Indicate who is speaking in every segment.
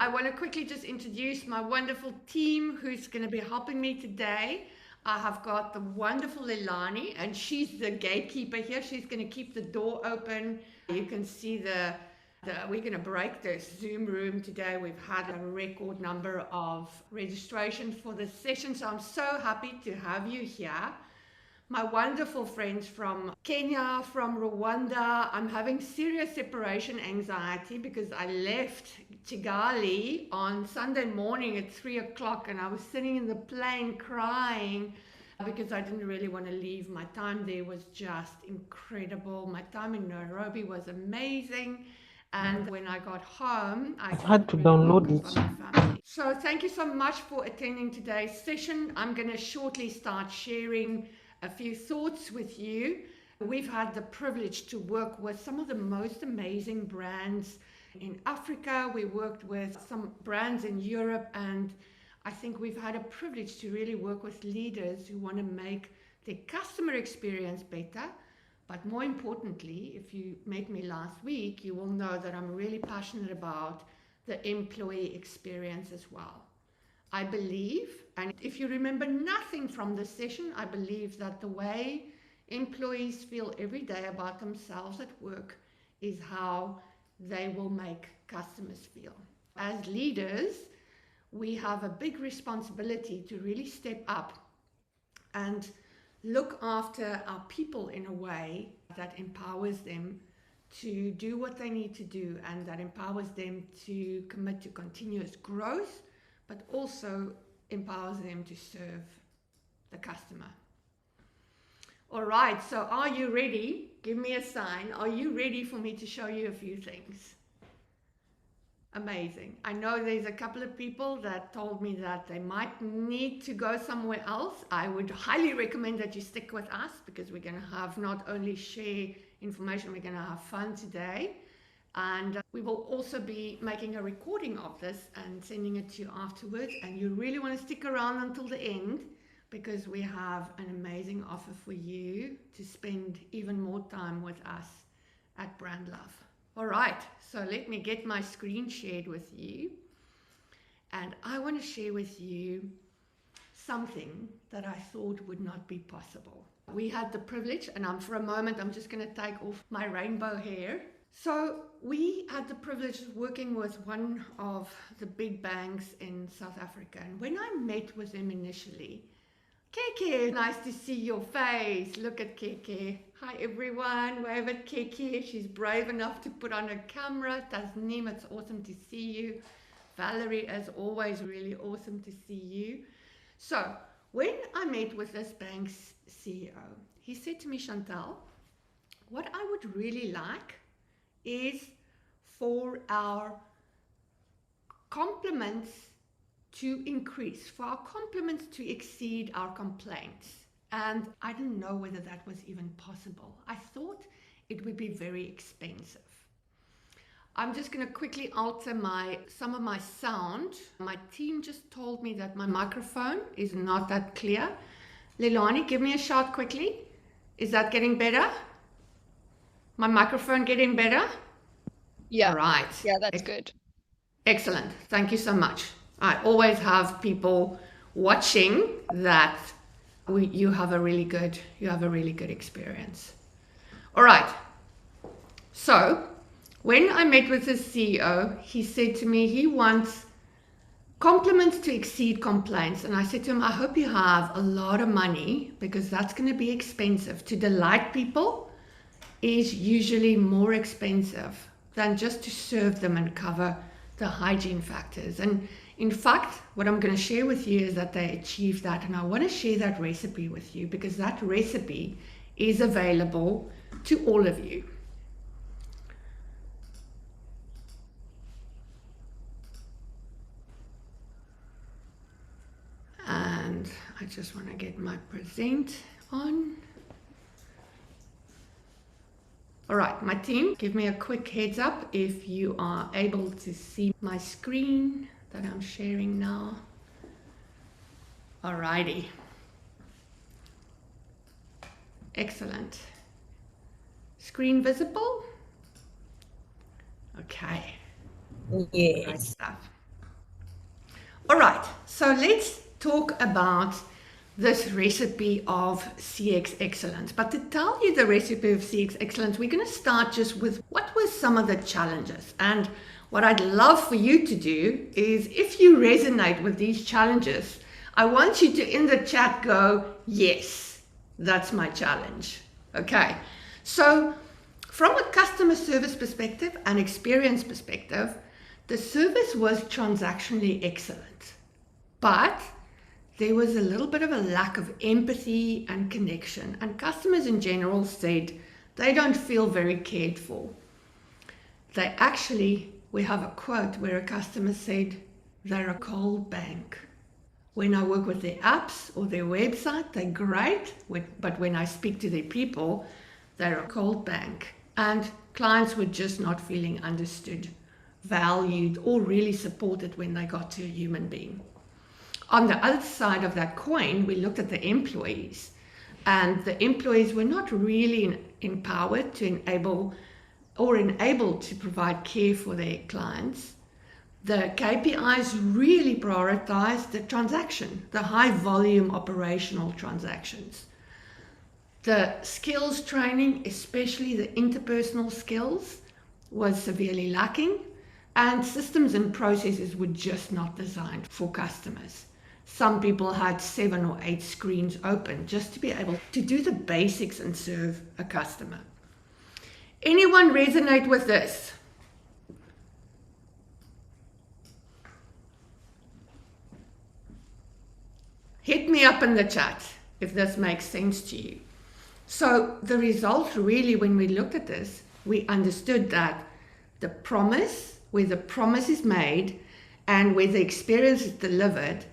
Speaker 1: I want to quickly just introduce my wonderful team who's going to be helping me today. I have got the wonderful Leilani, and she's the gatekeeper here. She's going to keep the door open. You can see we're going to break this Zoom room today. We've had a record number of registrations for this session, so I'm so happy to have you here. My wonderful friends from Kenya, from Rwanda. I'm having serious separation anxiety because I left Kigali on Sunday morning at 3 o'clock and I was sitting in the plane crying because I didn't really want to leave. My time there was just incredible. My time in Nairobi was amazing. And when I got home, I
Speaker 2: had to download it.
Speaker 1: my family. So thank you so much for attending today's session. I'm going to shortly start sharing a few thoughts with you. We've had the privilege to work with some of the most amazing brands in Africa. We worked with some brands in Europe, and I think we've had a privilege to really work with leaders who want to make their customer experience better. But more importantly, if you met me last week, you will know that I'm really passionate about the employee experience as well. I believe, and if you remember nothing from this session, I believe that the way employees feel every day about themselves at work is how they will make customers feel. As leaders, we have a big responsibility to really step up and look after our people in a way that empowers them to do what they need to do and that empowers them to commit to continuous growth, but also empowers them to serve the customer. All right, so are you ready? Give me a sign. Are you ready for me to show you a few things? Amazing. I know there's a couple of people that told me that they might need to go somewhere else. I would highly recommend that you stick with us because we're going to have not only share information, we're going to have fun today. And we will also be making a recording of this and sending it to you afterwards. And you really want to stick around until the end because we have an amazing offer for you to spend even more time with us at Brandlove. All right, so let me get my screen shared with you. And I want to share with you something that I thought would not be possible. We had the privilege, and for a moment, I'm just going to take off my rainbow hair. So we had the privilege of working with one of the big banks in South Africa. And when I met with them initially, Keke, nice to see your face. Look at Keke. Hi everyone, wave at Keke. She's brave enough to put on her camera. Tasneem, it's awesome to see you. Valerie, as always, really awesome to see you. So when I met with this bank's CEO, he said to me, Chantal, what I would really like is for our compliments to increase, for our compliments to exceed our complaints. And I didn't know whether that was even possible. I thought it would be very expensive. I'm just going to quickly alter some of my sound. My team just told me that my microphone is not that clear. Leilani, give me a shout quickly. Is that getting better? My microphone getting better?
Speaker 3: Yeah.
Speaker 1: All right.
Speaker 3: Yeah, that's good.
Speaker 1: Excellent. Thank you so much. I always have people watching that you have a really good experience. All right. So when I met with the CEO, he said to me he wants compliments to exceed complaints. And I said to him, I hope you have a lot of money because that's going to be expensive. To delight people is usually more expensive than just to serve them and cover the hygiene factors. And in fact, what I'm going to share with you is that they achieved that. And I want to share that recipe with you because that recipe is available to all of you. And I just want to get my present on. All right, my team, give me a quick heads up if you are able to see my screen that I'm sharing now. All righty. Excellent. Screen visible? Okay.
Speaker 4: Yes.
Speaker 1: Great stuff. All right, so let's talk about this recipe of CX excellence. But to tell you the recipe of CX excellence, we're going to start just with what were some of the challenges. And what I'd love for you to do is, if you resonate with these challenges, I want you to in the chat go, yes, that's my challenge. Okay, so from a customer service perspective and experience perspective, the service was transactionally excellent, but there was a little bit of a lack of empathy and connection, and customers in general said they don't feel very cared for. They actually, we have a quote where a customer said, they're a cold bank. When I work with their apps or their website, they're great, but when I speak to their people, they're a cold bank. And clients were just not feeling understood, valued, or really supported when they got to a human being. On the other side of that coin, we looked at the employees, and the employees were not really empowered to enable or enabled to provide care for their clients. The KPIs really prioritized the transaction, the high volume operational transactions. The skills training, especially the interpersonal skills, was severely lacking, and systems and processes were just not designed for customers. Some people had 7 or 8 screens open just to be able to do the basics and serve a customer. Anyone resonate with this? Hit me up in the chat if this makes sense to you. So the result really, when we looked at this, we understood that the promise, where the promise is made and where the experience is delivered,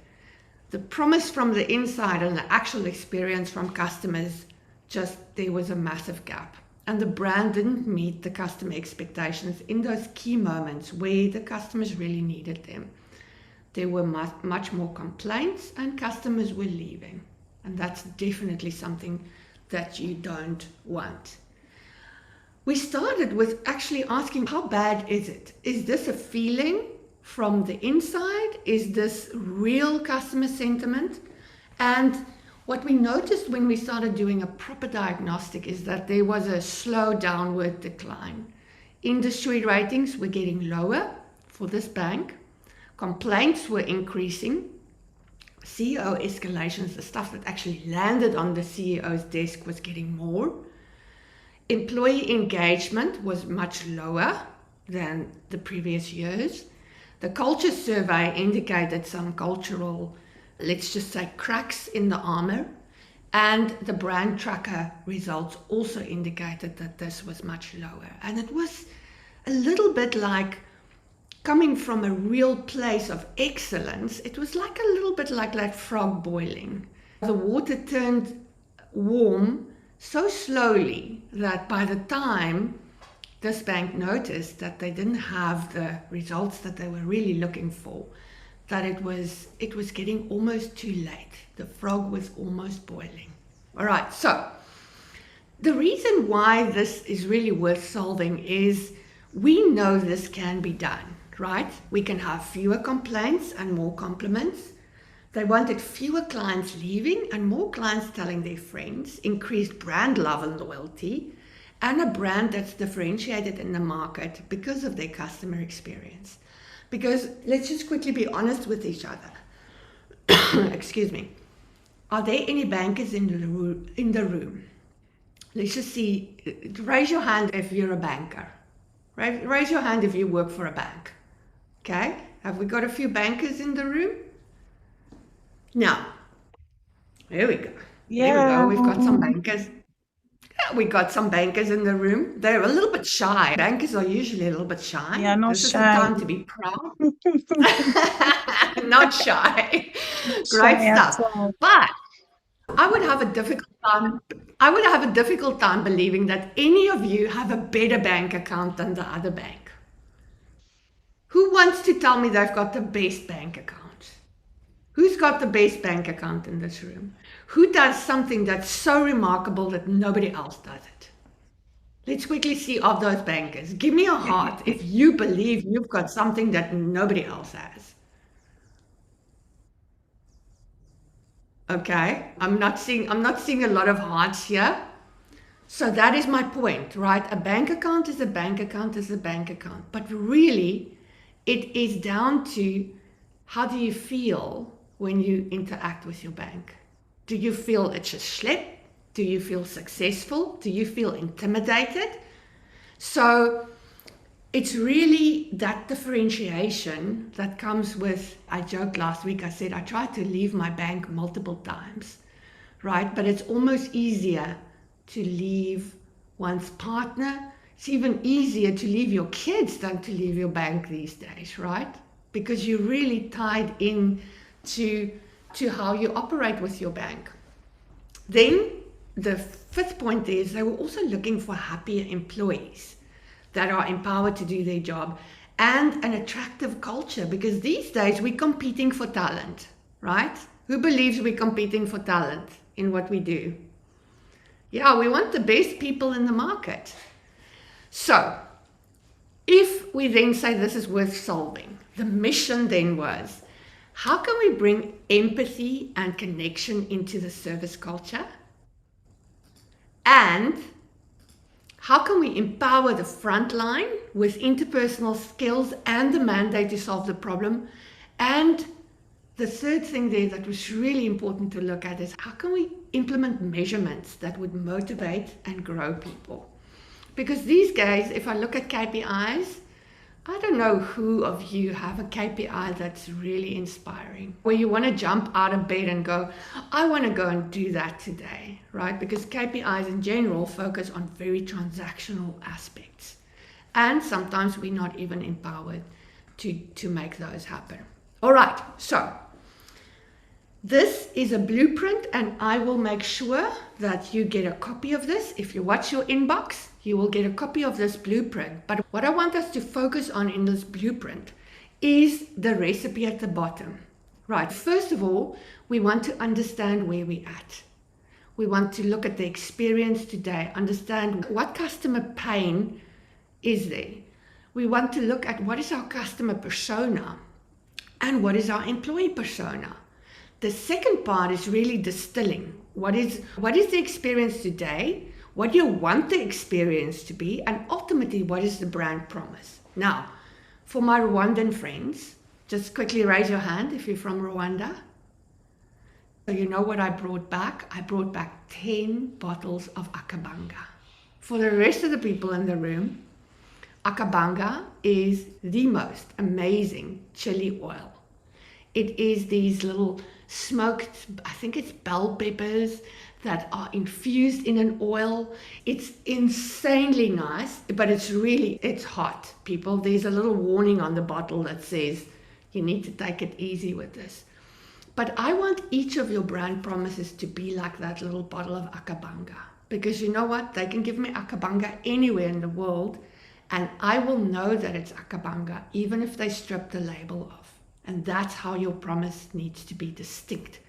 Speaker 1: the promise from the inside and the actual experience from customers, just there was a massive gap. And the brand didn't meet the customer expectations in those key moments where the customers really needed them. There were much more complaints and customers were leaving. And that's definitely something that you don't want. We started with actually asking, how bad is it? Is this a feeling from the inside? Is this real customer sentiment? And what we noticed when we started doing a proper diagnostic is that there was a slow downward decline. Industry ratings were getting lower for this bank. Complaints were increasing. CEO escalations, the stuff that actually landed on the CEO's desk, was getting more. Employee engagement was much lower than the previous years. The culture survey indicated some cultural, let's just say, cracks in the armor. And the brand tracker results also indicated that this was much lower. And it was a little bit like, coming from a real place of excellence, it was like a little bit like that frog boiling. The water turned warm so slowly that by the time this bank noticed that they didn't have the results that they were really looking for, that it was getting almost too late. The frog was almost boiling. All right, so the reason why this is really worth solving is we know this can be done. Right? We can have fewer complaints and more compliments. They wanted fewer clients leaving and more clients telling their friends, increased brand love and loyalty, and a brand that's differentiated in the market because of their customer experience. Because let's just quickly be honest with each other. Excuse me. Are there any bankers in the room? Let's just see. Raise your hand if you're a banker. Right? Raise your hand if you work for a bank. Okay, have we got a few bankers in the room? Now, there we go. There we go. We've got some bankers. Yeah, we got some bankers in the room. They're a little bit shy. Bankers are usually a little bit shy.
Speaker 2: Yeah, not
Speaker 1: this
Speaker 2: shy.
Speaker 1: is the time to be proud. Not shy. Great
Speaker 2: Shy at
Speaker 1: stuff.
Speaker 2: all.
Speaker 1: But I would have a difficult time. I would have a difficult time believing that any of you have a better bank account than the other bank. Who wants to tell me they've got the best bank account? Who's got the best bank account in this room? Who does something that's so remarkable that nobody else does it? Let's quickly see of those bankers. Give me a heart if you believe you've got something that nobody else has. Okay, I'm not seeing a lot of hearts here. So that is my point, right? A bank account is a bank account is a bank account. But really, it is down to how do you feel when you interact with your bank? Do you feel it's a schlep? Do you feel successful? Do you feel intimidated? So it's really that differentiation that comes with, I joked last week, I said I tried to leave my bank multiple times, right? But it's almost easier to leave one's partner. It's even easier to leave your kids than to leave your bank these days, right? Because you're really tied in to how you operate with your bank. Then the fifth point is they were also looking for happier employees that are empowered to do their job and an attractive culture, because these days we're competing for talent, right? Who believes we're competing for talent in what we do? Yeah, we want the best people in the market. So if we then say this is worth solving, the mission then was, how can we bring empathy and connection into the service culture? And how can we empower the front line with interpersonal skills and the mandate to solve the problem? And the third thing there that was really important to look at is how can we implement measurements that would motivate and grow people? Because these days, if I look at KPIs, I don't know who of you have a KPI that's really inspiring, where you want to jump out of bed and go, I want to go and do that today, right? Because KPIs in general focus on very transactional aspects. And sometimes we're not even empowered to make those happen. All right, so this is a blueprint, and I will make sure that you get a copy of this. If you watch your inbox, you will get a copy of this blueprint. But what I want us to focus on in this blueprint is the recipe at the bottom. Right, first of all, we want to understand where we're at. We want to look at the experience today, understand what customer pain is there. We want to look at what is our customer persona and what is our employee persona. The second part is really distilling. What is the experience today? What do you want the experience to be? And ultimately, what is the brand promise? Now, for my Rwandan friends, just quickly raise your hand if you're from Rwanda. So you know what I brought back? I brought back 10 bottles of akabanga. For the rest of the people in the room, akabanga is the most amazing chili oil. It is these little smoked, I think it's bell peppers that are infused in an oil. It's insanely nice, but it's hot, people. There's a little warning on the bottle that says you need to take it easy with this. But I want each of your brand promises to be like that little bottle of akabanga, because you know what? They can give me akabanga anywhere in the world, and I will know that it's akabanga, even if they strip the label off. And that's how your promise needs to be distinct,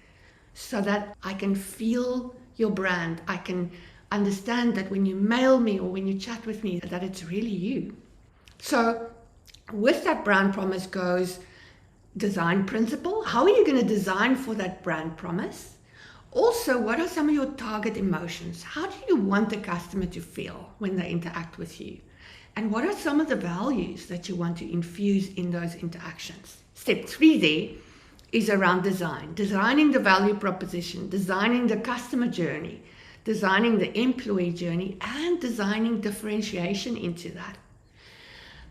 Speaker 1: so that I can feel your brand. I can understand that when you mail me or when you chat with me, that it's really you. So with that brand promise goes design principle. How are you going to design for that brand promise? Also, what are some of your target emotions? How do you want the customer to feel when they interact with you? And what are some of the values that you want to infuse in those interactions? Step 3 there is around design, designing the value proposition, designing the customer journey, designing the employee journey, and designing differentiation into that.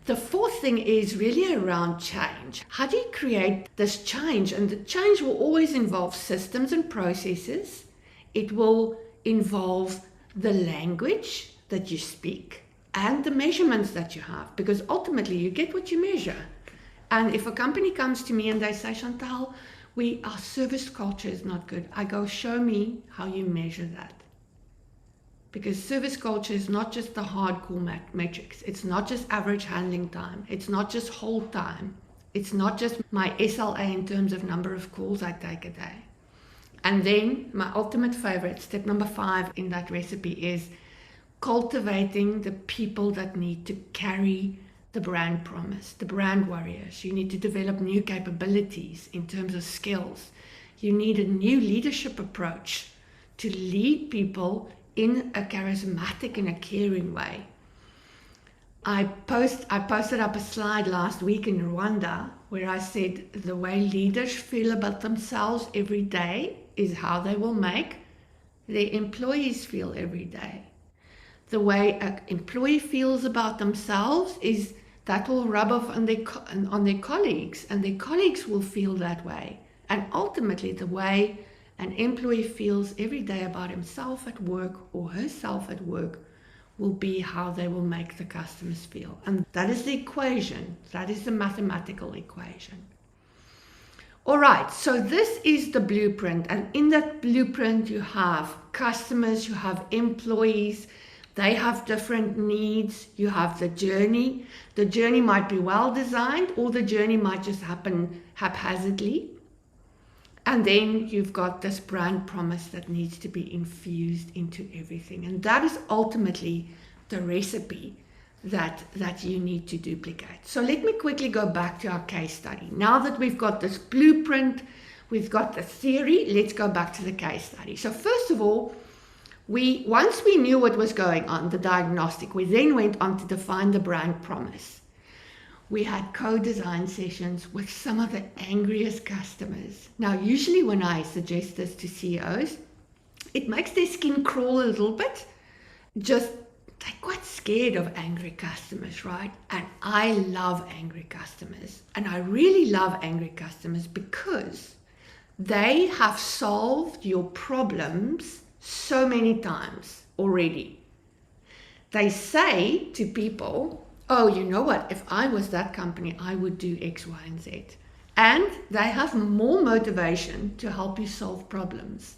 Speaker 1: The fourth thing is really around change. How do you create this change? And the change will always involve systems and processes. It will involve the language that you speak and the measurements that you have, because ultimately you get what you measure. And if a company comes to me and they say, Chantal, our service culture is not good, I go, show me how you measure that. Because service culture is not just the hardcore metrics. It's not just average handling time. It's not just hold time. It's not just my SLA in terms of number of calls I take a day. And then my ultimate favorite, step number 5 in that recipe, is cultivating the people that need to carry the brand promise, the brand warriors. You need to develop new capabilities in terms of skills. You need a new leadership approach to lead people in a charismatic and a caring way. I posted up a slide last week in Rwanda where I said the way leaders feel about themselves every day is how they will make their employees feel every day. The way an employee feels about themselves is that will rub off on their colleagues, and their colleagues will feel that way. And ultimately, the way an employee feels every day about himself at work or herself at work will be how they will make the customers feel. And that is the equation. That is the mathematical equation. All right, so this is the blueprint. And in that blueprint, you have customers, you have employees. They have different needs. You have the journey. The journey might be well designed, or the journey might just happen haphazardly. And then you've got this brand promise that needs to be infused into everything. And that is ultimately the recipe that you need to duplicate. So let me quickly go back to our case study. Now that we've got this blueprint, we've got the theory, let's go back to the case study. So first of all, once we knew what was going on, the diagnostic, we then went on to define the brand promise. We had co-design sessions with some of the angriest customers. Now, usually when I suggest this to CEOs, it makes their skin crawl a little bit. They're quite scared of angry customers, right? And I love angry customers. And I really love angry customers because they have solved your problems so many times already. They say to people, oh, you know what, if I was that company, I would do X, Y, and Z. And they have more motivation to help you solve problems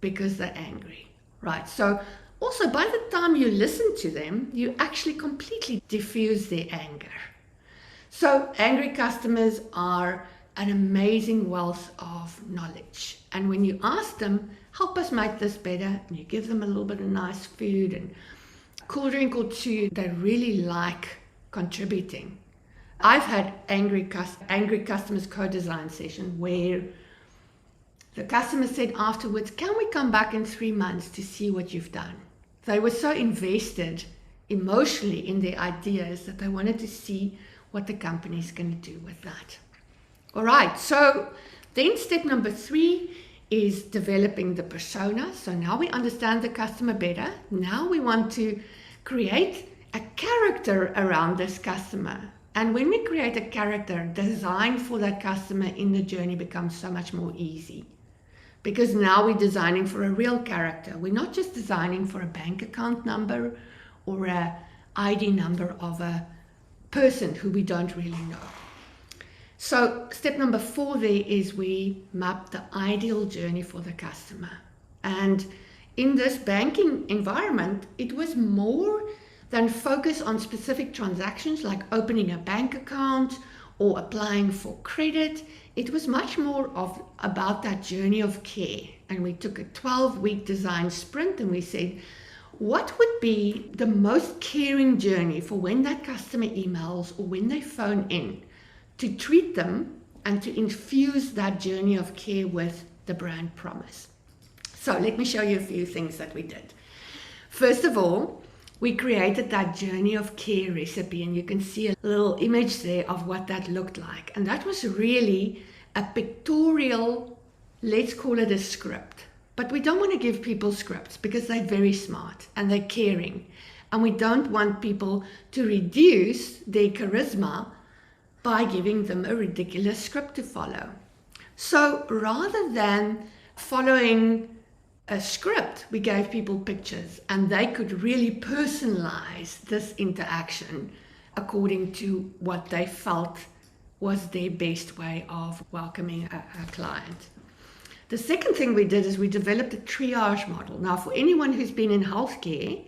Speaker 1: because they're angry, right? So also, by the time you listen to them, you actually completely diffuse their anger. So angry customers are an amazing wealth of knowledge. And when you ask them, help us make this better, and you give them a little bit of nice food and a cool drink or two, they really like contributing. I've had angry customers co-design session where the customer said afterwards, can we come back in 3 months to see what you've done? They were so invested emotionally in their ideas that they wanted to see what the company is going to do with that. All right, so then step number 3 is developing the persona. So now we understand the customer better. Now we want to create a character around this customer. And when we create a character, design for that customer in the journey becomes so much more easy. Because now we're designing for a real character. We're not just designing for a bank account number or an ID number of a person who we don't really know. So step number 4 there is we map the ideal journey for the customer. And in this banking environment, it was more than focus on specific transactions like opening a bank account or applying for credit. It was much more about that journey of care. And we took a 12-week design sprint and we said, what would be the most caring journey for when that customer emails or when they phone in, to treat them and to infuse that journey of care with the brand promise. So let me show you a few things that we did. First of all, we created that journey of care recipe, and you can see a little image there of what that looked like. And that was really a pictorial, let's call it a script. But we don't want to give people scripts because they're very smart and they're caring. And we don't want people to reduce their charisma by giving them a ridiculous script to follow. So rather than following a script, we gave people pictures and they could really personalize this interaction according to what they felt was their best way of welcoming a client. The second thing we did is we developed a triage model. Now, for anyone who's been in healthcare,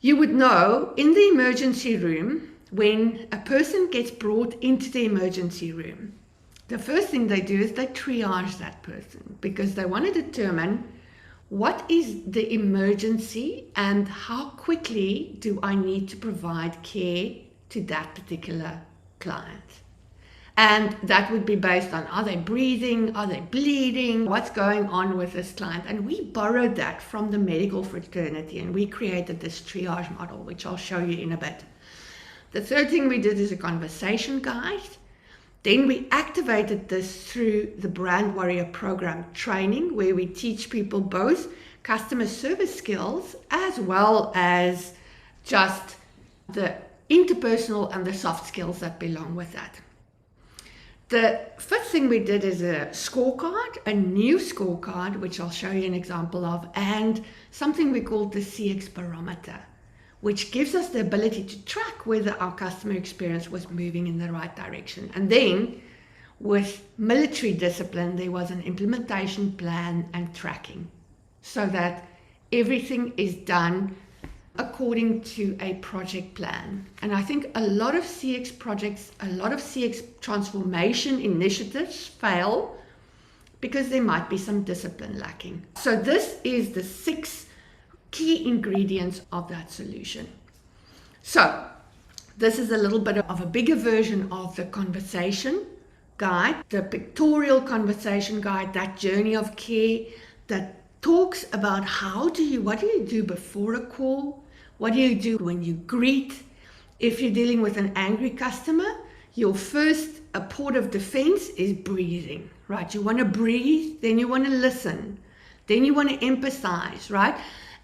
Speaker 1: you would know in the emergency room, when a person gets brought into the emergency room, the first thing they do is they triage that person because they want to determine what is the emergency and how quickly do I need to provide care to that particular client. And that would be based on, are they breathing? Are they bleeding? What's going on with this client? And we borrowed that from the medical fraternity, and we created this triage model, which I'll show you in a bit. The third thing we did is a conversation guide. Then we activated this through the Brand Warrior program training, where we teach people both customer service skills as well as just the interpersonal and the soft skills that belong with that. The fifth thing we did is a scorecard, a new scorecard, which I'll show you an example of, and something we call the CX barometer, which gives us the ability to track whether our customer experience was moving in the right direction. And then with military discipline, there was an implementation plan and tracking so that everything is done according to a project plan. And I think a lot of CX projects, a lot of CX transformation initiatives fail because there might be some discipline lacking. So this is the 6 key ingredients of that solution. So this is a little bit of a bigger version of the conversation guide, the pictorial conversation guide, that journey of care that talks about what do you do before a call? What do you do when you greet? If you're dealing with an angry customer, your first port of defense is breathing, right? You want to breathe, then you want to listen, then you want to empathize, right?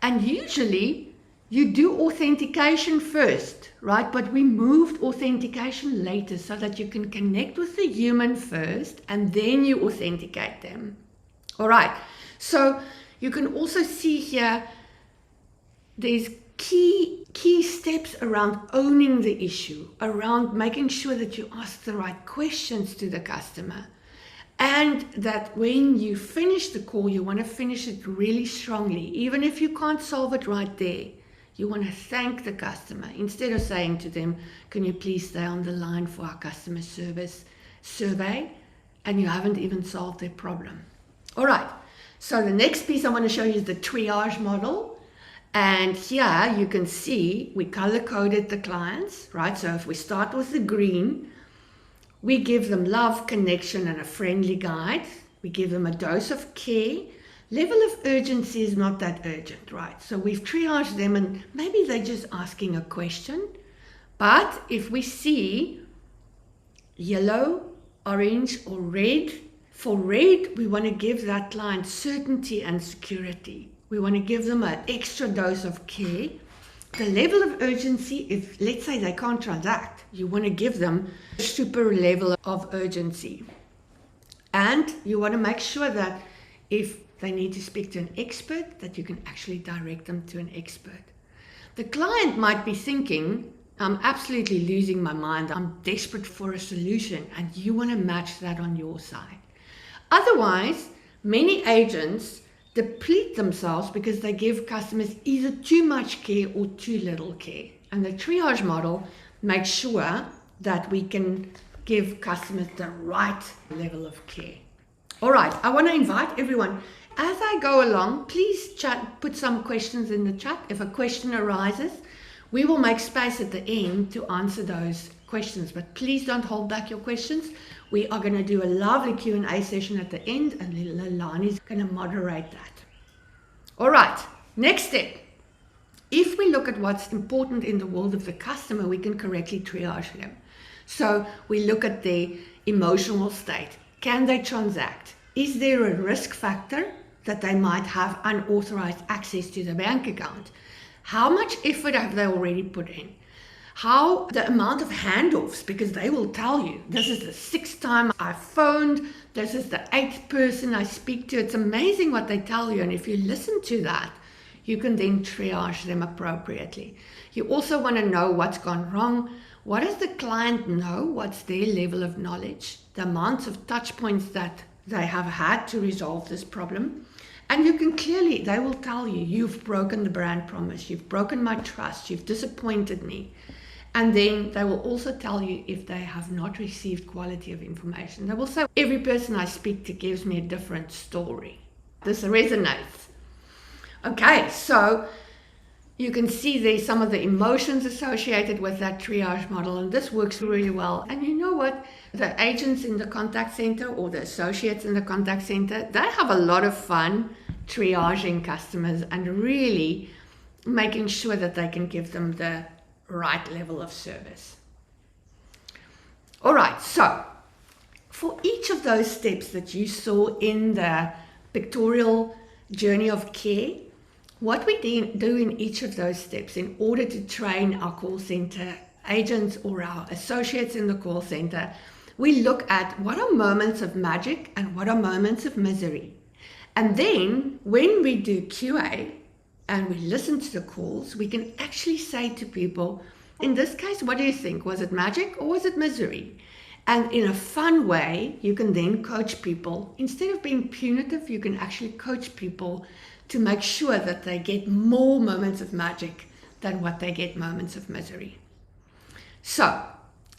Speaker 1: And usually you do authentication first, right? But we moved authentication later so that you can connect with the human first and then you authenticate them. All right. So you can also see here, there's key steps around owning the issue, around making sure that you ask the right questions to the customer. And that when you finish the call, you want to finish it really strongly. Even if you can't solve it right there, you want to thank the customer. Instead of saying to them, can you please stay on the line for our customer service survey? And you haven't even solved their problem. All right. So the next piece I want to show you is the triage model. And here you can see we color-coded the clients, right? So if we start with the green, we give them love, connection, and a friendly guide. We give them a dose of care. Level of urgency is not that urgent, right? So we've triaged them and maybe they're just asking a question. But if we see yellow, orange, or red, for red, we want to give that client certainty and security. We want to give them an extra dose of care. The level of urgency, if let's say they can't transact, you want to give them a super level of urgency. And you want to make sure that if they need to speak to an expert, that you can actually direct them to an expert. The client might be thinking, I'm absolutely losing my mind. I'm desperate for a solution, and you want to match that on your side. Otherwise, many agents deplete themselves because they give customers either too much care or too little care. And the triage model makes sure that we can give customers the right level of care. All right, I want to invite everyone, as I go along, please put some questions in the chat. If a question arises, we will make space at the end to answer those questions, but please don't hold back your questions. We are going to do a lovely Q&A session at the end, and Leilani is going to moderate that. All right, next step. If we look at what's important in the world of the customer, we can correctly triage them. So we look at their emotional state. Can they transact? Is there a risk factor that they might have unauthorized access to the bank account? How much effort have they already put in? How the amount of handoffs, because they will tell you, this is the 6th time I phoned, this is the 8th person I speak to. It's amazing what they tell you. And if you listen to that, you can then triage them appropriately. You also want to know what's gone wrong. What does the client know? What's their level of knowledge? The amounts of touch points that they have had to resolve this problem. And you can clearly, they will tell you, you've broken the brand promise, you've broken my trust, you've disappointed me. And then they will also tell you if they have not received quality of information. They will say, every person I speak to gives me a different story. This resonates. Okay, so You can see there some of the emotions associated with that triage model, and this works really well. And you know what? The agents in the contact center or the associates in the contact center, they have a lot of fun triaging customers and really making sure that they can give them the right level of service. All right, so for each of those steps that you saw in the pictorial journey of care, what we do in each of those steps in order to train our call center agents or our associates in the call center, we look at what are moments of magic and what are moments of misery. And then when we do QA and we listen to the calls, we can actually say to people, in this case, what do you think? Was it magic or was it misery? And in a fun way, you can then coach people. Instead of being punitive, you can actually coach people to make sure that they get more moments of magic than what they get moments of misery. So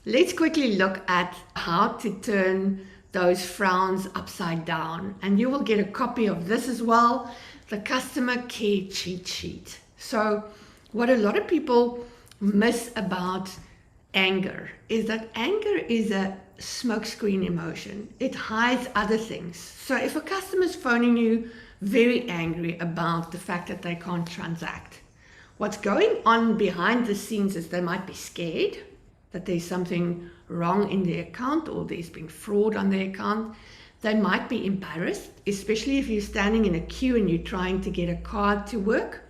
Speaker 1: let's quickly look at how to turn those frowns upside down. And you will get a copy of this as well, the customer care cheat sheet. So what a lot of people miss about anger is that anger is a smokescreen emotion. It hides other things. So if a customer is phoning you very angry about the fact that they can't transact, what's going on behind the scenes is they might be scared that there's something wrong in their account or there's been fraud on their account. They might be embarrassed, especially if you're standing in a queue and you're trying to get a card to work.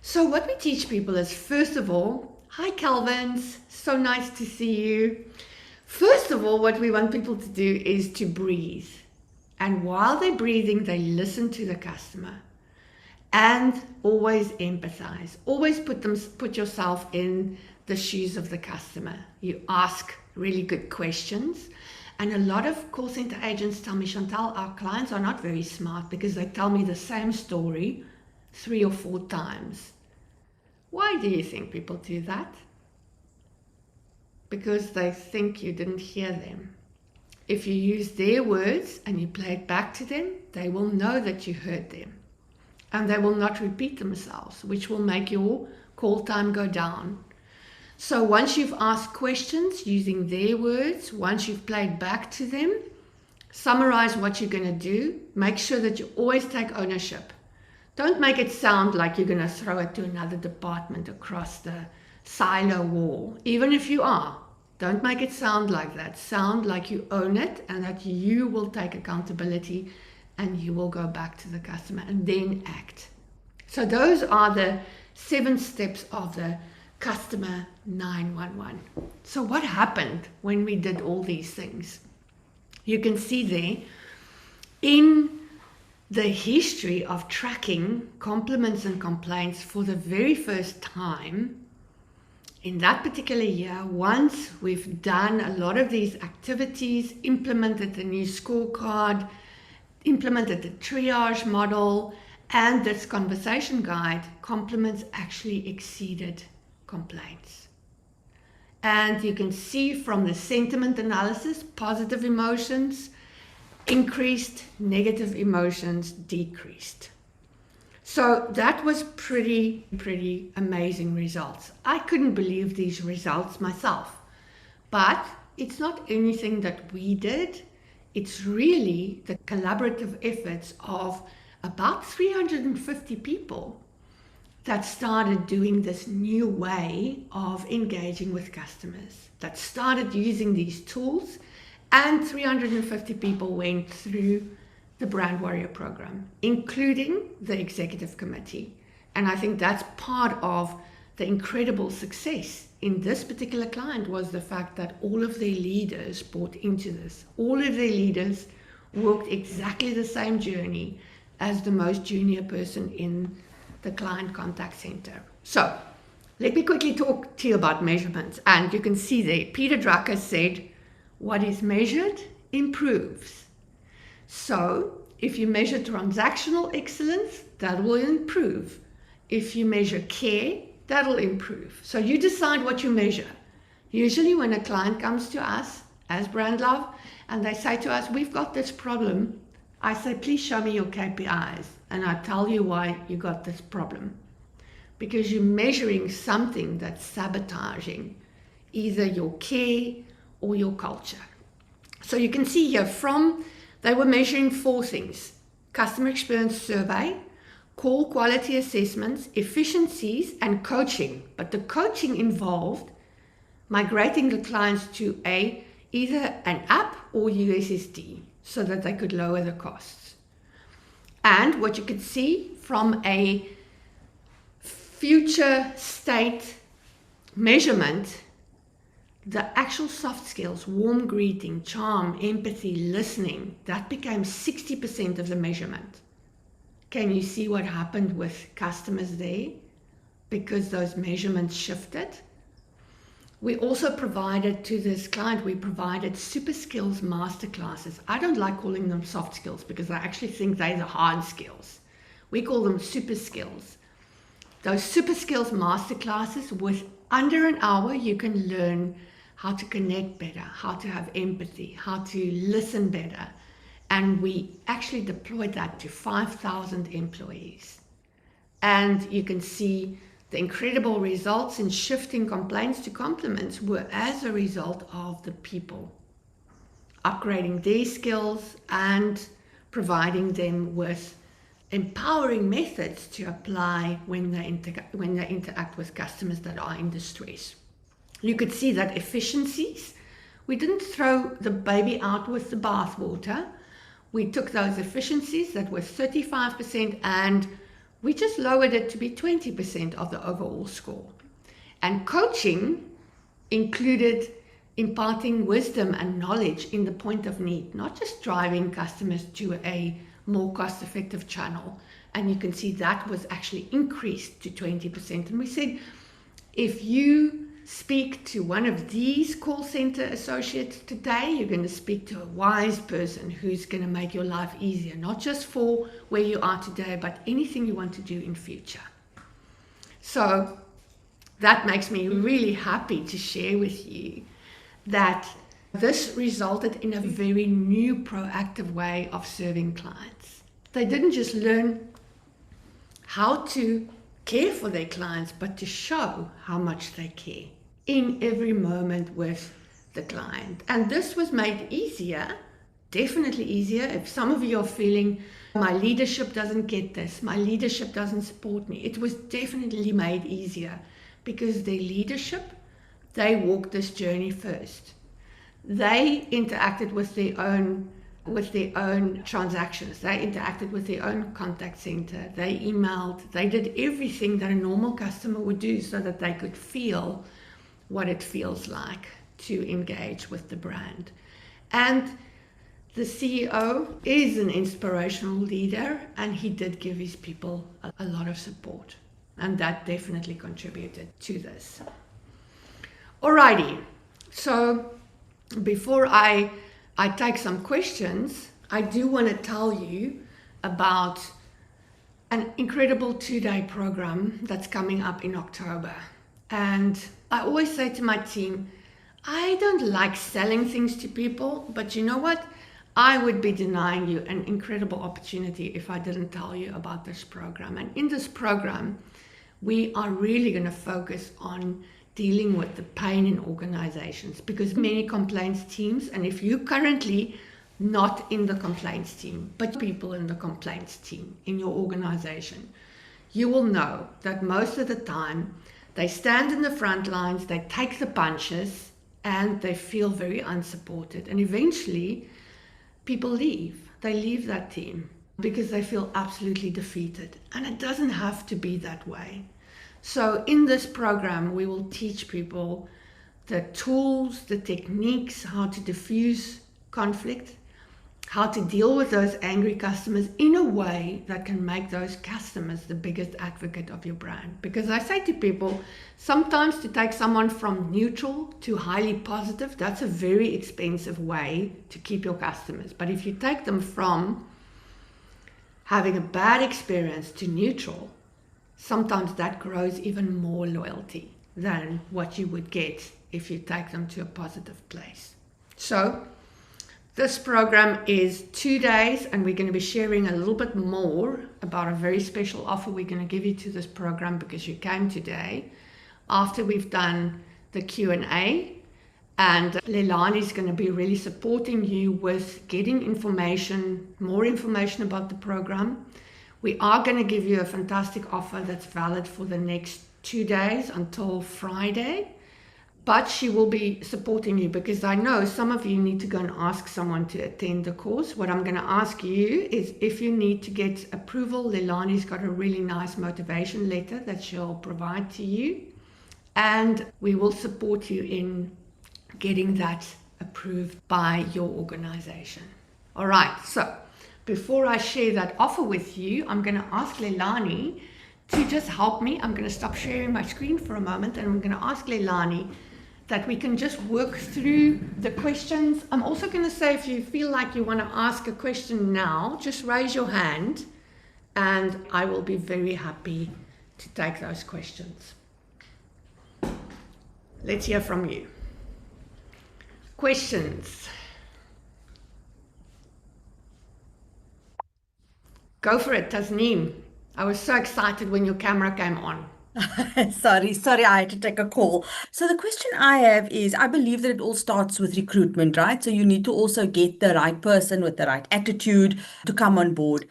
Speaker 1: So what we teach people is, first of all, hi Calvins, so nice to see you. First of all, what we want people to do is to breathe. And while they're breathing, they listen to the customer and always empathize. Always put yourself in the shoes of the customer. You ask really good questions. And a lot of call center agents tell me, Chantal, our clients are not very smart because they tell me the same story 3 or 4 times. Why do you think people do that? Because they think you didn't hear them. If you use their words and you play it back to them, they will know that you heard them. And they will not repeat themselves, which will make your call time go down. So once you've asked questions using their words, once you've played back to them, summarize what you're going to do. Make sure that you always take ownership. Don't make it sound like you're going to throw it to another department across the silo wall. Even if you are, don't make it sound like that. Sound like you own it and that you will take accountability and you will go back to the customer and then act. So those are the 7 steps of the customer 911. So what happened when we did all these things? You can see there in the history of tracking compliments and complaints for the very first time in that particular year, once we've done a lot of these activities, implemented the new scorecard, implemented the triage model, and this conversation guide, compliments actually exceeded complaints. And you can see from the sentiment analysis, positive emotions increased, negative emotions decreased. So that was pretty amazing results. I couldn't believe these results myself, but it's not anything that we did. It's really the collaborative efforts of about 350 people that started doing this new way of engaging with customers, that started using these tools, and 350 people went through the Brand Warrior program, including the executive committee. And I think that's part of the incredible success in this particular client was the fact that all of their leaders bought into this. All of their leaders walked exactly the same journey as the most junior person in the client contact center. So let me quickly talk to you about measurements. And you can see there, Peter Drucker said, what is measured improves. So if you measure transactional excellence, that will improve. If you measure care, that'll improve. So you decide what you measure. Usually when a client comes to us as Brandlove and they say to us, we've got this problem, I say, please show me your KPIs and I tell you why you got this problem. because you're measuring something that's sabotaging either your care or your culture. So you can see here they were measuring 4 things: customer experience survey, call quality assessments, efficiencies, and coaching. But the coaching involved migrating the clients to either an app or USSD so that they could lower the costs. And what you could see from a future state measurement, the actual soft skills, warm greeting, charm, empathy, listening, that became 60% of the measurement. Can you see what happened with customers there? Because those measurements shifted. We also provided to this client, we provided super skills masterclasses. I don't like calling them soft skills because I actually think they're the hard skills. We call them super skills. Those super skills masterclasses, with under an hour, you can learn how to connect better, how to have empathy, how to listen better. And we actually deployed that to 5,000 employees. And you can see the incredible results in shifting complaints to compliments were as a result of the people upgrading their skills and providing them with empowering methods to apply when they interact with customers that are in distress. You could see that efficiencies, we didn't throw the baby out with the bathwater. We took those efficiencies that were 35% and we just lowered it to be 20% of the overall score. And coaching included imparting wisdom and knowledge in the point of need, not just driving customers to a more cost-effective channel. And you can see that was actually increased to 20%. And we said, if you speak to one of these call center associates today, you're going to speak to a wise person who's going to make your life easier, not just for where you are today, but anything you want to do in future. So that makes me really happy to share with you that this resulted in a very new proactive way of serving clients. They didn't just learn how to care for their clients, but to show how much they care in every moment with the client. And this was made easier, definitely easier, if some of you are feeling, my leadership doesn't get this, my leadership doesn't support me. It was definitely made easier because their leadership, they walked this journey first. They interacted with their own transactions. They interacted with their own contact center. They emailed. They did everything that a normal customer would do so that they could feel what it feels like to engage with the brand. And the CEO is an inspirational leader, and he did give his people a lot of support. And that definitely contributed to this. Alrighty, so before I take some questions, I do want to tell you about an incredible 2-day program that's coming up in October. And I always say to my team, I don't like selling things to people, but you know what? I would be denying you an incredible opportunity if I didn't tell you about this program. And in this program, we are really going to focus on dealing with the pain in organizations, because many complaints teams, and if you're currently not in the complaints team, but people in the complaints team in your organization, you will know that most of the time they stand in the front lines, they take the punches, and they feel very unsupported. And eventually people leave. They leave that team because they feel absolutely defeated. And it doesn't have to be that way. So in this program, we will teach people the tools, the techniques, how to diffuse conflict, how to deal with those angry customers in a way that can make those customers the biggest advocate of your brand. Because I say to people, sometimes to take someone from neutral to highly positive, that's a very expensive way to keep your customers. But if you take them from having a bad experience to neutral, sometimes that grows even more loyalty than what you would get if you take them to a positive place. So This program is 2 days, and we're going to be sharing a little bit more about a very special offer we're going to give you to this program because you came today after we've done the Q&A. And Leilani is going to be really supporting you with getting information, more information about the program. We are going to give you a fantastic offer that's valid for the next 2 days until Friday. But she will be supporting you because I know some of you need to go and ask someone to attend the course. What I'm going to ask you is if you need to get approval, Leilani's got a really nice motivation letter that she'll provide to you. And we will support you in getting that approved by your organization. All right, so before I share that offer with you, I'm going to ask Leilani to just help me. I'm going to stop sharing my screen for a moment and I'm going to ask Leilani that we can just work through the questions. I'm also going to say if you feel like you want to ask a question now, just raise your hand and I will be very happy to take those questions. Let's hear from you. Questions? Go for it, Tasneem. I was so excited when your camera came on.
Speaker 2: Sorry, I had to take a call. So the question I have is, I believe that it all starts with recruitment, right? So you need to also get the right person with the right attitude to come on board.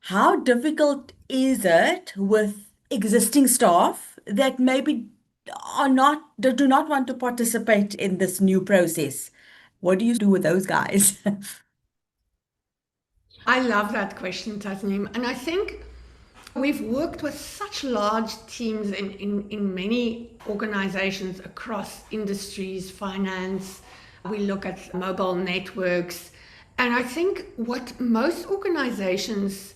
Speaker 2: How difficult is it with existing staff that maybe that do not want to participate in this new process? What do you do with those guys?
Speaker 1: I love that question, Tasneem. And I think we've worked with such large teams in many organizations across industries, finance. We look at mobile networks. And I think what most organizations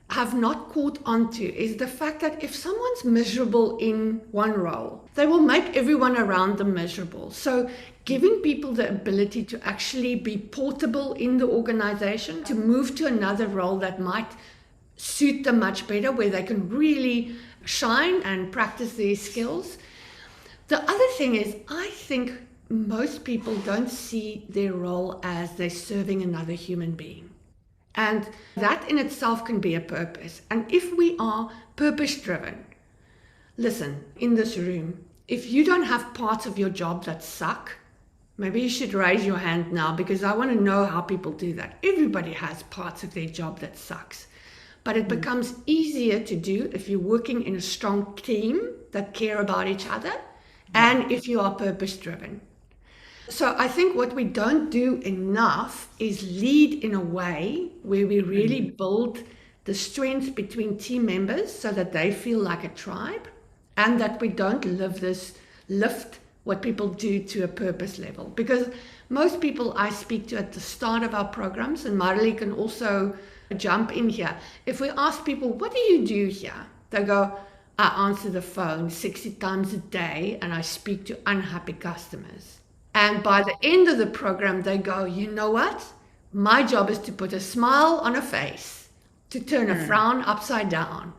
Speaker 1: have not caught onto is the fact that if someone's miserable in one role, they will make everyone around them miserable. So giving people the ability to actually be portable in the organization, to move to another role that might suit them much better, where they can really shine and practice their skills. The other thing is, I think most people don't see their role as they're serving another human being. And that in itself can be a purpose. And if we are purpose driven, listen, in this room, if you don't have parts of your job that suck, maybe you should raise your hand now because I want to know how people do that. Everybody has parts of their job that sucks. But it becomes easier to do if you're working in a strong team that care about each other and if you are purpose driven. So I think what we don't do enough is lead in a way where we really build the strength between team members so that they feel like a tribe and that we don't lift what people do to a purpose level. Because most people I speak to at the start of our programs, and Marley can also jump in here. If we ask people, what do you do here? They go, I answer the phone 60 times a day and I speak to unhappy customers. And by the end of the program, they go, you know what? My job is to put a smile on a face, to turn a frown upside down.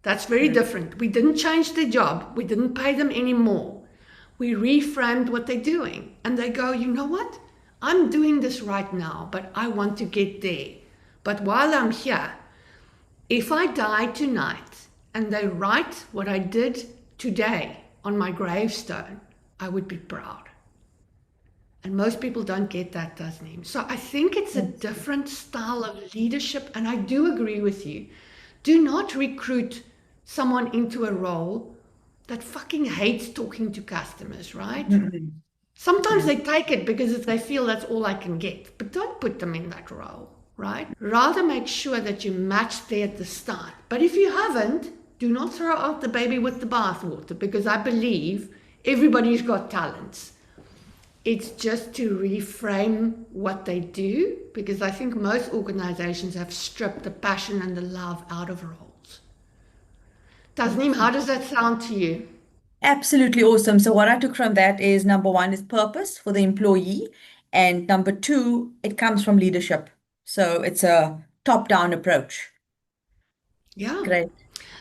Speaker 1: That's very different. We didn't change their job. We didn't pay them any more. We reframed what they're doing. And they go, you know what? I'm doing this right now, but I want to get there. But while I'm here, if I die tonight and they write what I did today on my gravestone, I would be proud. And most people don't get that, Tasneem. So I think it's a different style of leadership. And I do agree with you. Do not recruit someone into a role that fucking hates talking to customers, right? Sometimes they take it because they feel that's all I can get. But don't put them in that role, right? Rather make sure that you match there at the start. But if you haven't, do not throw out the baby with the bathwater because I believe everybody's got talents. It's just to reframe what they do because I think most organizations have stripped the passion and the love out of roles. Tasneem, how does that sound to you?
Speaker 2: Absolutely awesome. So what I took from that is number one is purpose for the employee, and number two, it comes from leadership. So it's a top-down approach.
Speaker 1: Yeah.
Speaker 2: Great.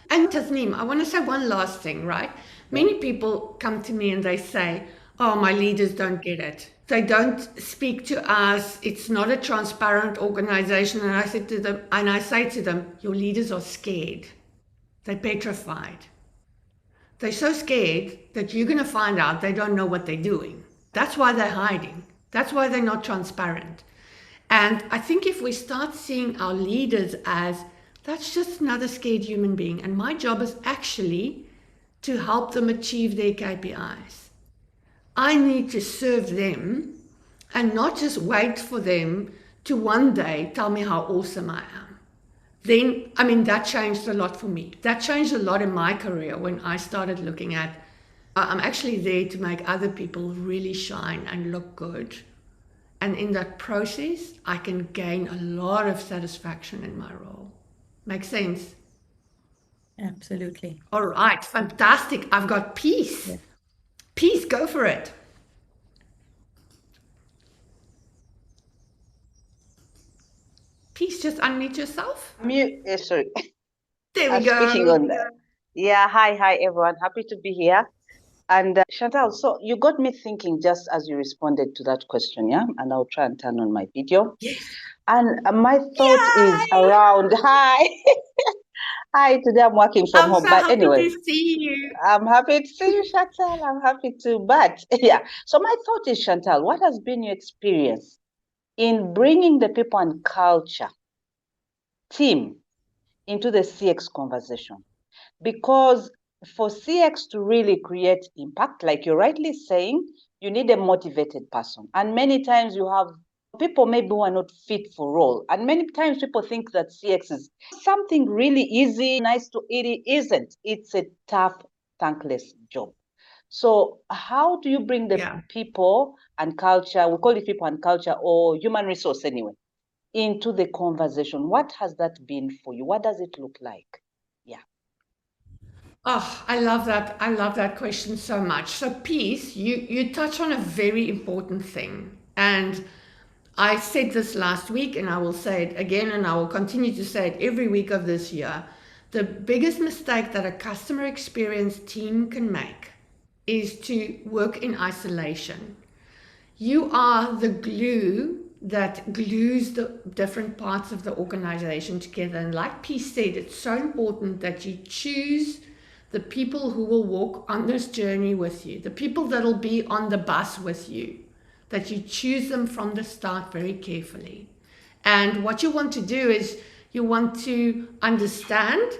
Speaker 1: And Tasneem, I want to say one last thing, right? Many people come to me and they say, oh, my leaders don't get it. They don't speak to us. It's not a transparent organization. And I say to them, your leaders are scared. They're petrified. They're so scared that you're going to find out they don't know what they're doing. That's why they're hiding. That's why they're not transparent. And I think if we start seeing our leaders as that's just another scared human being, and my job is actually to help them achieve their KPIs. I need to serve them and not just wait for them to one day tell me how awesome I am. Then, I mean, that changed a lot for me. That changed a lot in my career when I started looking at, I'm actually there to make other people really shine and look good. And in that process, I can gain a lot of satisfaction in my role. Makes sense?
Speaker 2: Absolutely.
Speaker 1: All right, fantastic. I've got peace.
Speaker 2: Yeah.
Speaker 1: Peace, go for it. Peace, just unmute yourself.
Speaker 4: Sorry,
Speaker 1: There we
Speaker 4: I'm speaking
Speaker 1: go.
Speaker 4: on that. Yeah, hi, everyone. Happy to be here. And Chantal, so you got me thinking just as you responded to that question, yeah? And I'll try and turn on my video.
Speaker 1: Yes.
Speaker 4: And my thought is around, hi. Hi, today I'm working from
Speaker 1: I'm
Speaker 4: home.
Speaker 1: so
Speaker 4: But
Speaker 1: happy
Speaker 4: anyway,
Speaker 1: to see you.
Speaker 4: I'm happy to see you, Chantal. I'm happy to. But yeah, so my thought is, Chantal, what has been your experience in bringing the people and culture team into the CX conversation? Because for CX to really create impact, like you're rightly saying, you need a motivated person. And many times you have people maybe who are not fit for role. And many times people think that CX is something really easy, nice to eat. It isn't. It's a tough, thankless job. So how do you bring the people and culture, we call it people and culture or human resource anyway, into the conversation? What has that been for you? What does it look like? Yeah.
Speaker 1: Oh, I love that. I love that question so much. So, peace, you touch on a very important thing. And I said this last week, and I will say it again, and I will continue to say it every week of this year. The biggest mistake that a customer experience team can make is to work in isolation. You are the glue that glues the different parts of the organization together. And like P said, it's so important that you choose the people who will walk on this journey with you, the people that will be on the bus with you, that you choose them from the start very carefully. And what you want to do is you want to understand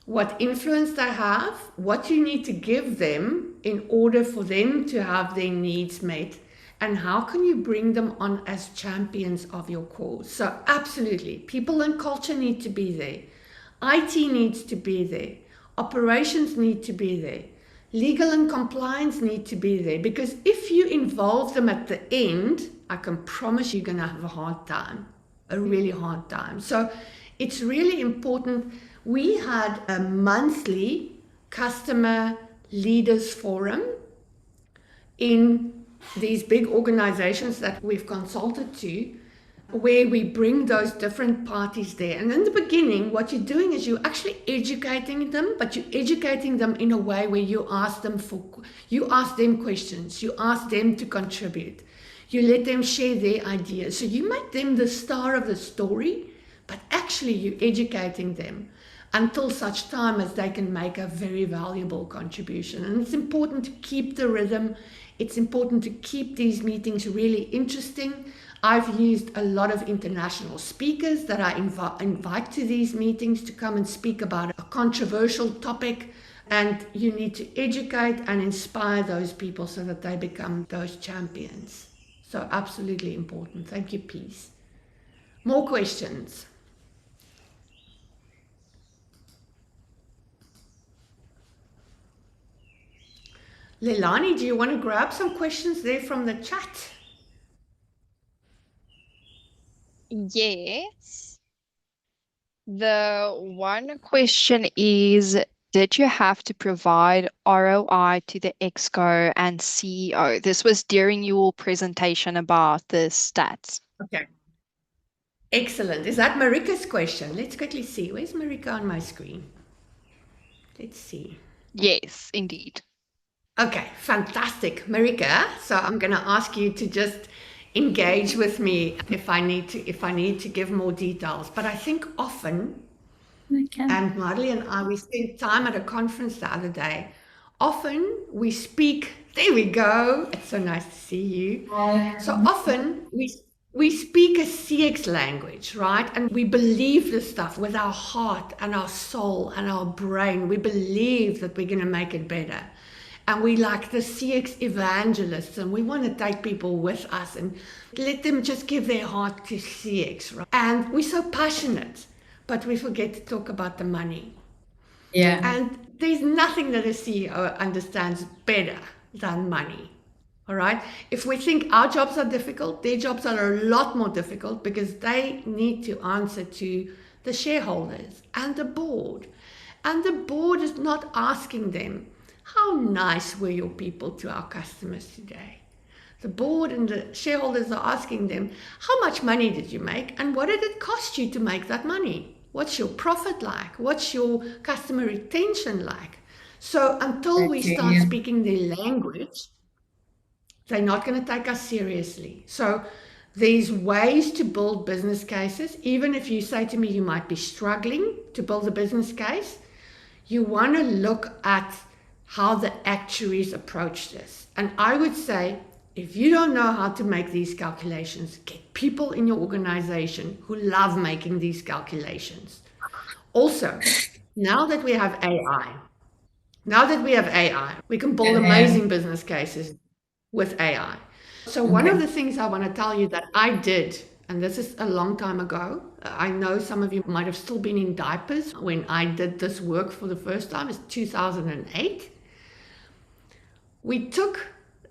Speaker 1: what influence they have, what you need to give them in order for them to have their needs met, and how can you bring them on as champions of your cause. So absolutely, people and culture need to be there. IT needs to be there. Operations need to be there. Legal and compliance need to be there, because if you involve them at the end, I can promise you're going to have a hard time, a really hard time. So it's really important. We had a monthly customer leaders forum in these big organizations that we've consulted to, where we bring those different parties there. And in the beginning, what you're doing is you're actually educating them, but you're educating them in a way where you ask them questions, you ask them to contribute, you let them share their ideas. So you make them the star of the story, but actually you're educating them until such time as they can make a very valuable contribution. And it's important to keep the rhythm. It's important to keep these meetings really interesting. I've used a lot of international speakers that I invite to these meetings to come and speak about a controversial topic. And you need to educate and inspire those people so that they become those champions. So absolutely important. Thank you, Peace. More questions? Leilani, do you want to grab some questions there from the chat?
Speaker 3: Yes. The one question is, did you have to provide ROI to the ExCo and CEO? This was during your presentation about the stats.
Speaker 1: Okay. Excellent. Is that Marika's question? Let's quickly see. Where's Marika on my screen? Let's see.
Speaker 3: Yes, indeed.
Speaker 1: Okay, fantastic, Marika. So I'm going to ask you to just engage with me if I need to give more details. But I think often,
Speaker 2: Okay.
Speaker 1: and Marley and I, we spent time at a conference the other day. Often we speak, there we go. It's so nice to see you. So often we speak a CX language, right? And we believe this stuff with our heart and our soul and our brain. We believe that we're going to make it better. And we like the CX evangelists, and we want to take people with us and let them just give their heart to CX, right? And we're so passionate, but we forget to talk about the money.
Speaker 2: Yeah.
Speaker 1: And there's nothing that a CEO understands better than money. All right. If we think our jobs are difficult, their jobs are a lot more difficult because they need to answer to the shareholders and the board. And the board is not asking them, how nice were your people to our customers today? The board and the shareholders are asking them, how much money did you make and what did it cost you to make that money? What's your profit like? What's your customer retention like? So until we start speaking their language, they're not going to take us seriously. So there's ways to build business cases. Even if you say to me you might be struggling to build a business case, you want to look at how the actuaries approach this. And I would say, if you don't know how to make these calculations, get people in your organization who love making these calculations. Also, now that we have AI, we can build amazing business cases with AI. So one of the things I want to tell you that I did, and this is a long time ago, I know some of you might have still been in diapers when I did this work for the first time, it's 2008. We took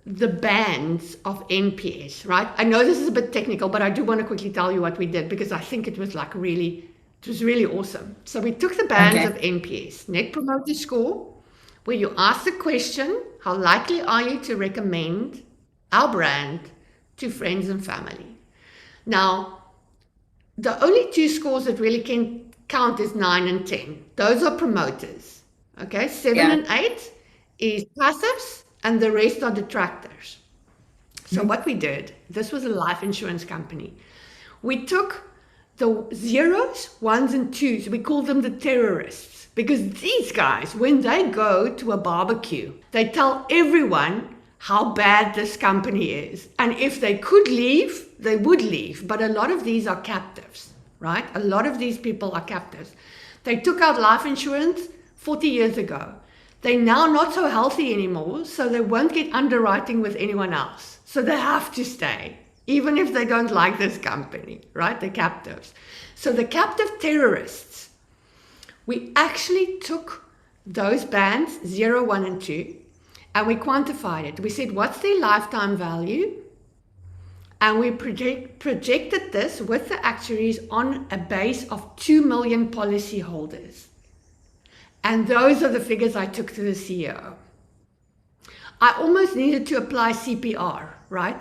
Speaker 1: the bands of NPS, right? I know this is a bit technical, but I do want to quickly tell you what we did because I think it was really awesome. So we took the bands of NPS, Net Promoter Score, where you ask the question, how likely are you to recommend our brand to friends and family? Now, the only two scores that really can count is 9 and 10. Those are promoters. Okay, 7 and 8 is passives, and the rest are detractors. So what we did, this was a life insurance company. We took the zeros, ones and twos, we call them the terrorists, because these guys, when they go to a barbecue, they tell everyone how bad this company is. And if they could leave, they would leave. But a lot of these are captives, right? A lot of these people are captives. They took out life insurance 40 years ago. They're now not so healthy anymore, so they won't get underwriting with anyone else. So they have to stay, even if they don't like this company, right? The captives. So the captive terrorists, we actually took those bands, 0, 1, and 2, and we quantified it. We said, what's their lifetime value? And we projected this with the actuaries on a base of 2 million policyholders. And those are the figures I took to the CEO. I almost needed to apply CPR, right?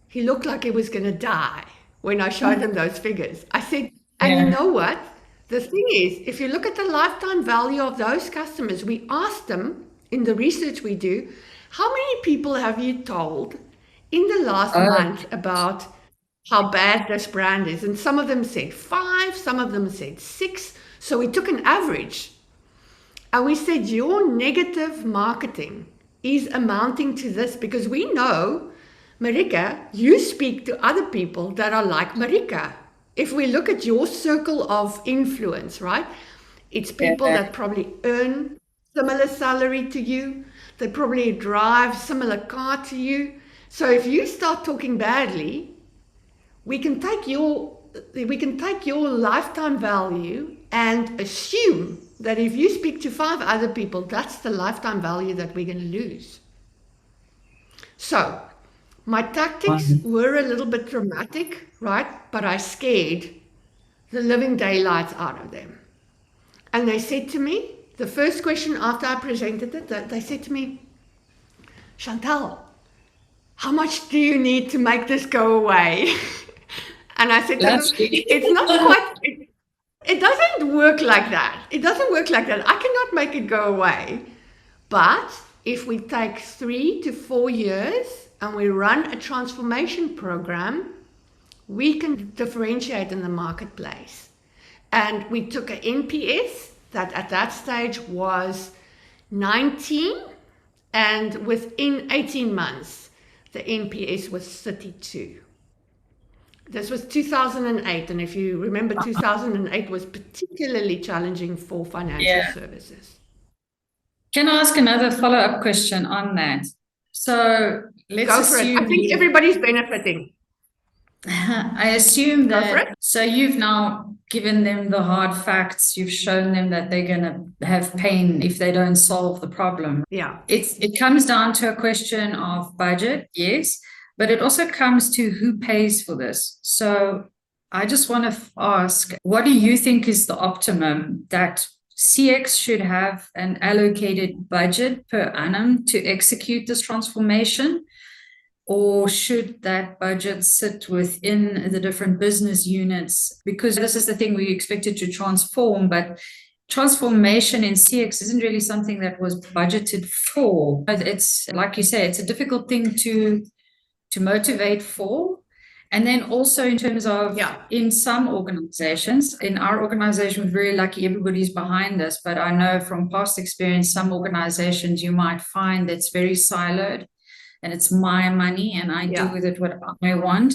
Speaker 1: He looked like he was going to die when I showed him those figures. I said, and you know what? The thing is, if you look at the lifetime value of those customers, we asked them in the research we do, how many people have you told in the last month about how bad this brand is? And some of them said 5, some of them said 6. So we took an average. And we said, your negative marketing is amounting to this because we know, Marika, you speak to other people that are like Marika. If we look at your circle of influence, right? It's people that probably earn similar salary to you. They probably drive similar car to you. So if you start talking badly, we can take your lifetime value and assume that if you speak to 5 other people, that's the lifetime value that we're going to lose. So my tactics were a little bit dramatic, right? But I scared the living daylights out of them. And they said to me, the first question after I presented it, they said to me, Chantal, how much do you need to make this go away? And I said to them, it's not quite... It doesn't work like that. It doesn't work like that. I cannot make it go away. But if we take 3 to 4 years and we run a transformation program, we can differentiate in the marketplace. And we took an NPS that at that stage was 19, and within 18 months, the NPS was 32. This was 2008, and if you remember, 2008 was particularly challenging for financial services.
Speaker 5: Can I ask another follow-up question on that? So let's
Speaker 1: Go for it. I think everybody's benefiting.
Speaker 5: I assume
Speaker 1: Go for
Speaker 5: that,
Speaker 1: it.
Speaker 5: so you've now given them the hard facts, you've shown them that they're going to have pain if they don't solve the problem.
Speaker 1: Yeah.
Speaker 5: It comes down to a question of budget, yes, but it also comes to who pays for this. So I just want to ask, what do you think is the optimum that CX should have an allocated budget per annum to execute this transformation? Or should that budget sit within the different business units? Because this is the thing we expected to transform, but transformation in CX isn't really something that was budgeted for. It's, like you say, it's a difficult thing to motivate for. And then also in terms of, in some organizations, in our organization, we're very lucky everybody's behind us. But I know from past experience, some organizations you might find that's very siloed. And it's my money and I do with it what I want.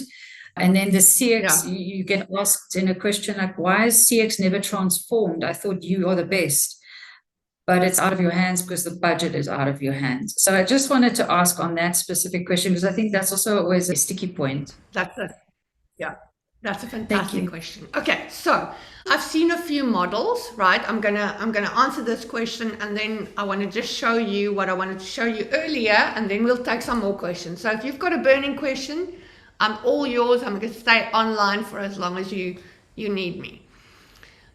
Speaker 5: And then the CX, you get asked in a question like, why is CX never transformed? I thought you are the best, but it's out of your hands because the budget is out of your hands. So I just wanted to ask on that specific question, because I think that's also always a sticky point.
Speaker 1: That's a fantastic question. Okay, so I've seen a few models, right? I'm gonna answer this question, and then I want to just show you what I wanted to show you earlier, and then we'll take some more questions. So if you've got a burning question, I'm all yours. I'm going to stay online for as long as you need me.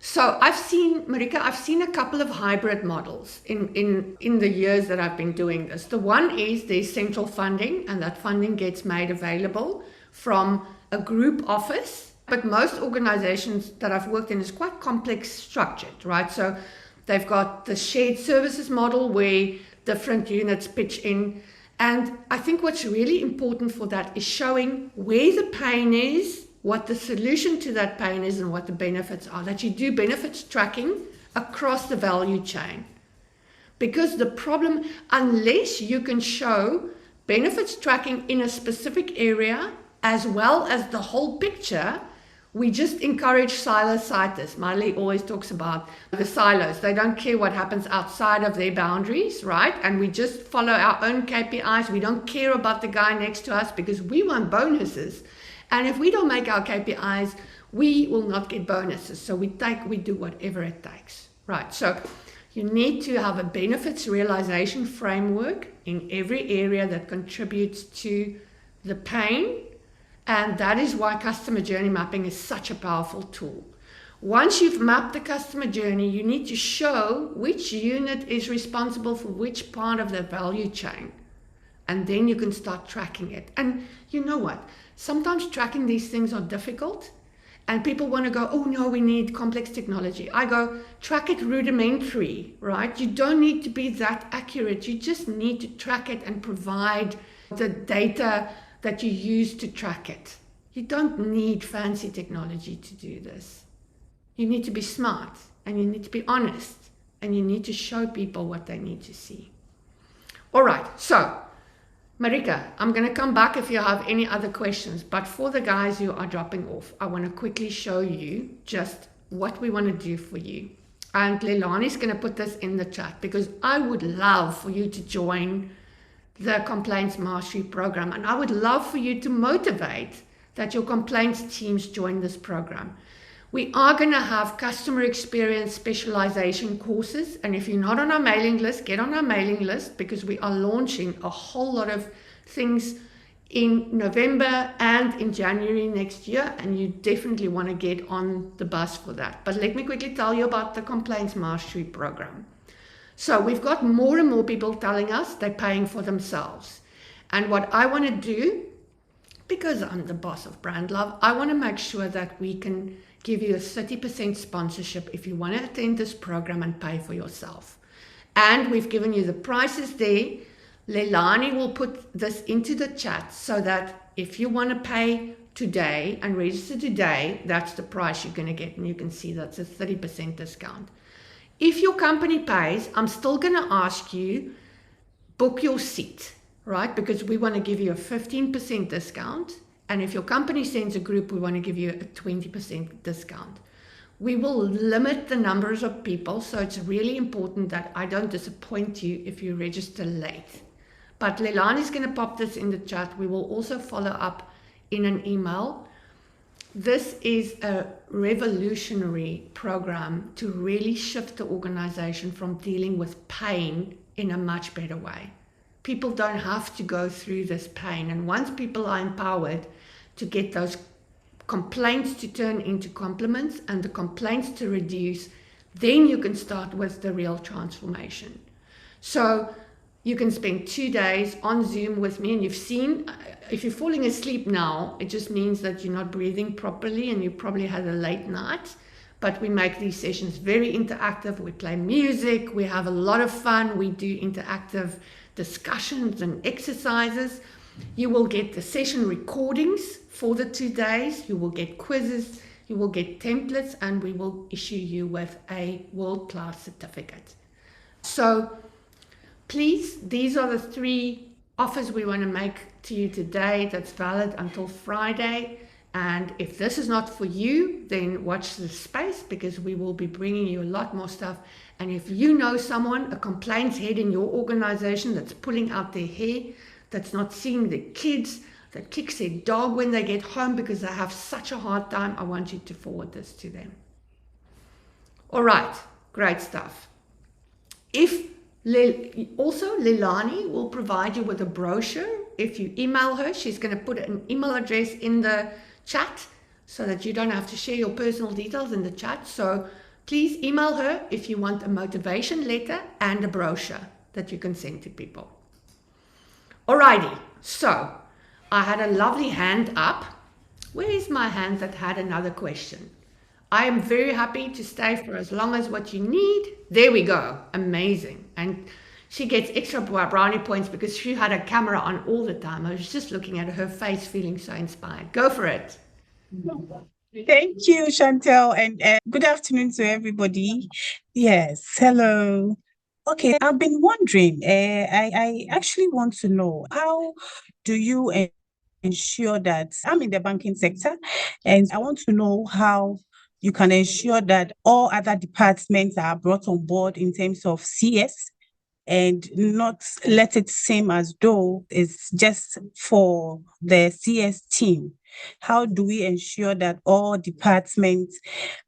Speaker 1: So Marika, I've seen a couple of hybrid models in the years that I've been doing this. The one is there's central funding, and that funding gets made available from a group office, but most organizations that I've worked in is quite complex structured, right? So they've got the shared services model where different units pitch in. And I think what's really important for that is showing where the pain is, what the solution to that pain is, and what the benefits are, that you do benefits tracking across the value chain. Because the problem, unless you can show benefits tracking in a specific area, as well as the whole picture, we just encourage silo-sitis. Miley always talks about the silos. They don't care what happens outside of their boundaries, right? And we just follow our own KPIs. We don't care about the guy next to us because we want bonuses. And if we don't make our KPIs, we will not get bonuses. So we do whatever it takes, right? So you need to have a benefits realization framework in every area that contributes to the pain. And that is why customer journey mapping is such a powerful tool. Once you've mapped the customer journey, you need to show which unit is responsible for which part of the value chain. And then you can start tracking it. And you know what? Sometimes tracking these things are difficult. And people want to go, oh no, we need complex technology. I go, track it rudimentary, right? You don't need to be that accurate. You just need to track it and provide the data that you use to track it. You don't need fancy technology to do this. You need to be smart, and you need to be honest, and you need to show people what they need to see. All right, so Marika, I'm going to come back if you have any other questions, but for the guys who are dropping off, I want to quickly show you just what we want to do for you. And Leilani's going to put this in the chat because I would love for you to join the Complaints Mastery Program. And I would love for you to motivate that your complaints teams join this program. We are going to have customer experience specialization courses. And if you're not on our mailing list, get on our mailing list because we are launching a whole lot of things in November and in January next year. And you definitely want to get on the bus for that. But let me quickly tell you about the Complaints Mastery Program. So we've got more and more people telling us they're paying for themselves. And what I want to do, because I'm the boss of Brandlove, I want to make sure that we can give you a 30% sponsorship if you want to attend this program and pay for yourself. And we've given you the prices there Leilani will put this into the chat so that if you want to pay today and register today, that's the price you're going to get. And you can see that's a 30% discount. If your company pays, I'm still going to ask you, book your seat, right? Because we want to give you a 15% discount. And if your company sends a group, we want to give you a 20% discount. We will limit the numbers of people, so it's really important that I don't disappoint you if you register late. But Leilani is going to pop this in the chat. We will also follow up in an email. This is a revolutionary program to really shift the organization from dealing with pain in a much better way. People don't have to go through this pain. And once people are empowered to get those complaints to turn into compliments and the complaints to reduce, then you can start with the real transformation. So you can spend 2 days on Zoom with me, and you've seen, if you're falling asleep now, it just means that you're not breathing properly and you probably had a late night. But we make these sessions very interactive. We play music, we have a lot of fun, we do interactive discussions and exercises. You will get the session recordings for the 2 days, you will get quizzes, you will get templates, and we will issue you with a world-class certificate. So please, these are the 3 offers we want to make to you today that's valid until Friday. And if this is not for you, then watch the space, because we will be bringing you a lot more stuff. And if you know someone, a complaints head in your organization that's pulling out their hair, that's not seeing the kids, that kicks their dog when they get home because they have such a hard time, I want you to forward this to them. All right, great stuff. Also, Leilani will provide you with a brochure. If you email her, she's going to put an email address in the chat so that you don't have to share your personal details in the chat. So please email her if you want a motivation letter and a brochure that you can send to people. Alrighty, so I had a lovely hand up. Where is my hand that had another question? I am very happy to stay for as long as what you need. There we go. Amazing. And she gets extra brownie points because she had a camera on all the time. I was just looking at her face, feeling so inspired. Go for it.
Speaker 6: Thank you, Chantel, and good afternoon to everybody. Yes, hello. Okay, I've been wondering, I actually want to know, how do you ensure that, I'm in the banking sector, and I want to know how you can ensure that all other departments are brought on board in terms of CS, and not let it seem as though it's just for the CS team. How do we ensure that all departments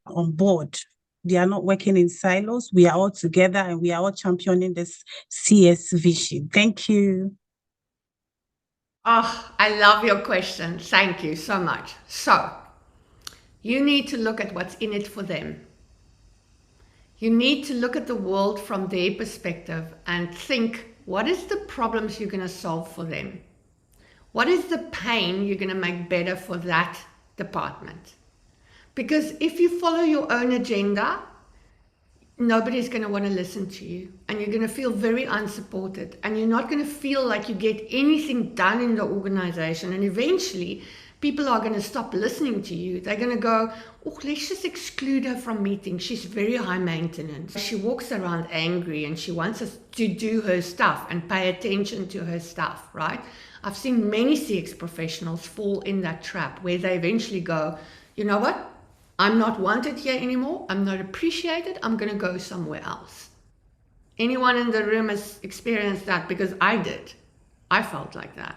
Speaker 6: are on board? They are not working in silos. We are all together and we are all championing this CS vision. Thank you.
Speaker 1: Oh, I love your question. Thank you so much. So, you need to look at what's in it for them. You need to look at the world from their perspective and think, what is the problems you're going to solve for them? What is the pain you're going to make better for that department? Because if you follow your own agenda, nobody's going to want to listen to you, and you're going to feel very unsupported, and you're not going to feel like you get anything done in the organization. And eventually people are going to stop listening to you. They're going to go, oh, let's just exclude her from meetings. She's very high maintenance. She walks around angry and she wants us to do her stuff and pay attention to her stuff, right? I've seen many CX professionals fall in that trap where they eventually go, you know what? I'm not wanted here anymore. I'm not appreciated. I'm going to go somewhere else. Anyone in the room has experienced that? Because I did. I felt like that.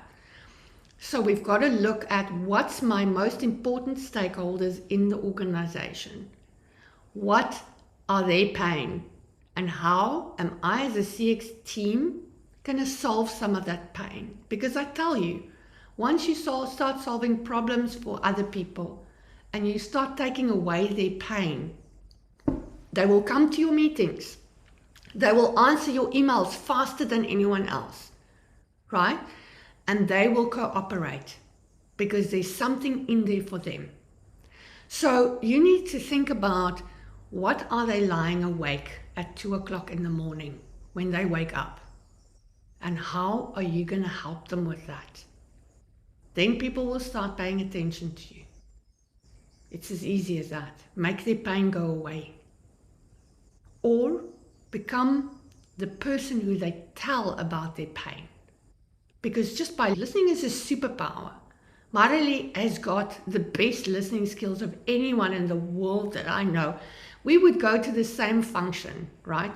Speaker 1: So we've got to look at what's my most important stakeholders in the organization. What are they paying? And how am I as a CX team going to solve some of that pain? Because I tell you, once you start solving problems for other people and you start taking away their pain, they will come to your meetings. They will answer your emails faster than anyone else, right? And they will cooperate because there's something in there for them. So you need to think about, what are they lying awake at 2 o'clock in the morning when they wake up? And how are you going to help them with that? Then people will start paying attention to you. It's as easy as that. Make their pain go away. Or become the person who they tell about their pain. Because just by listening is a superpower. Marily has got the best listening skills of anyone in the world that I know. We would go to the same function, right?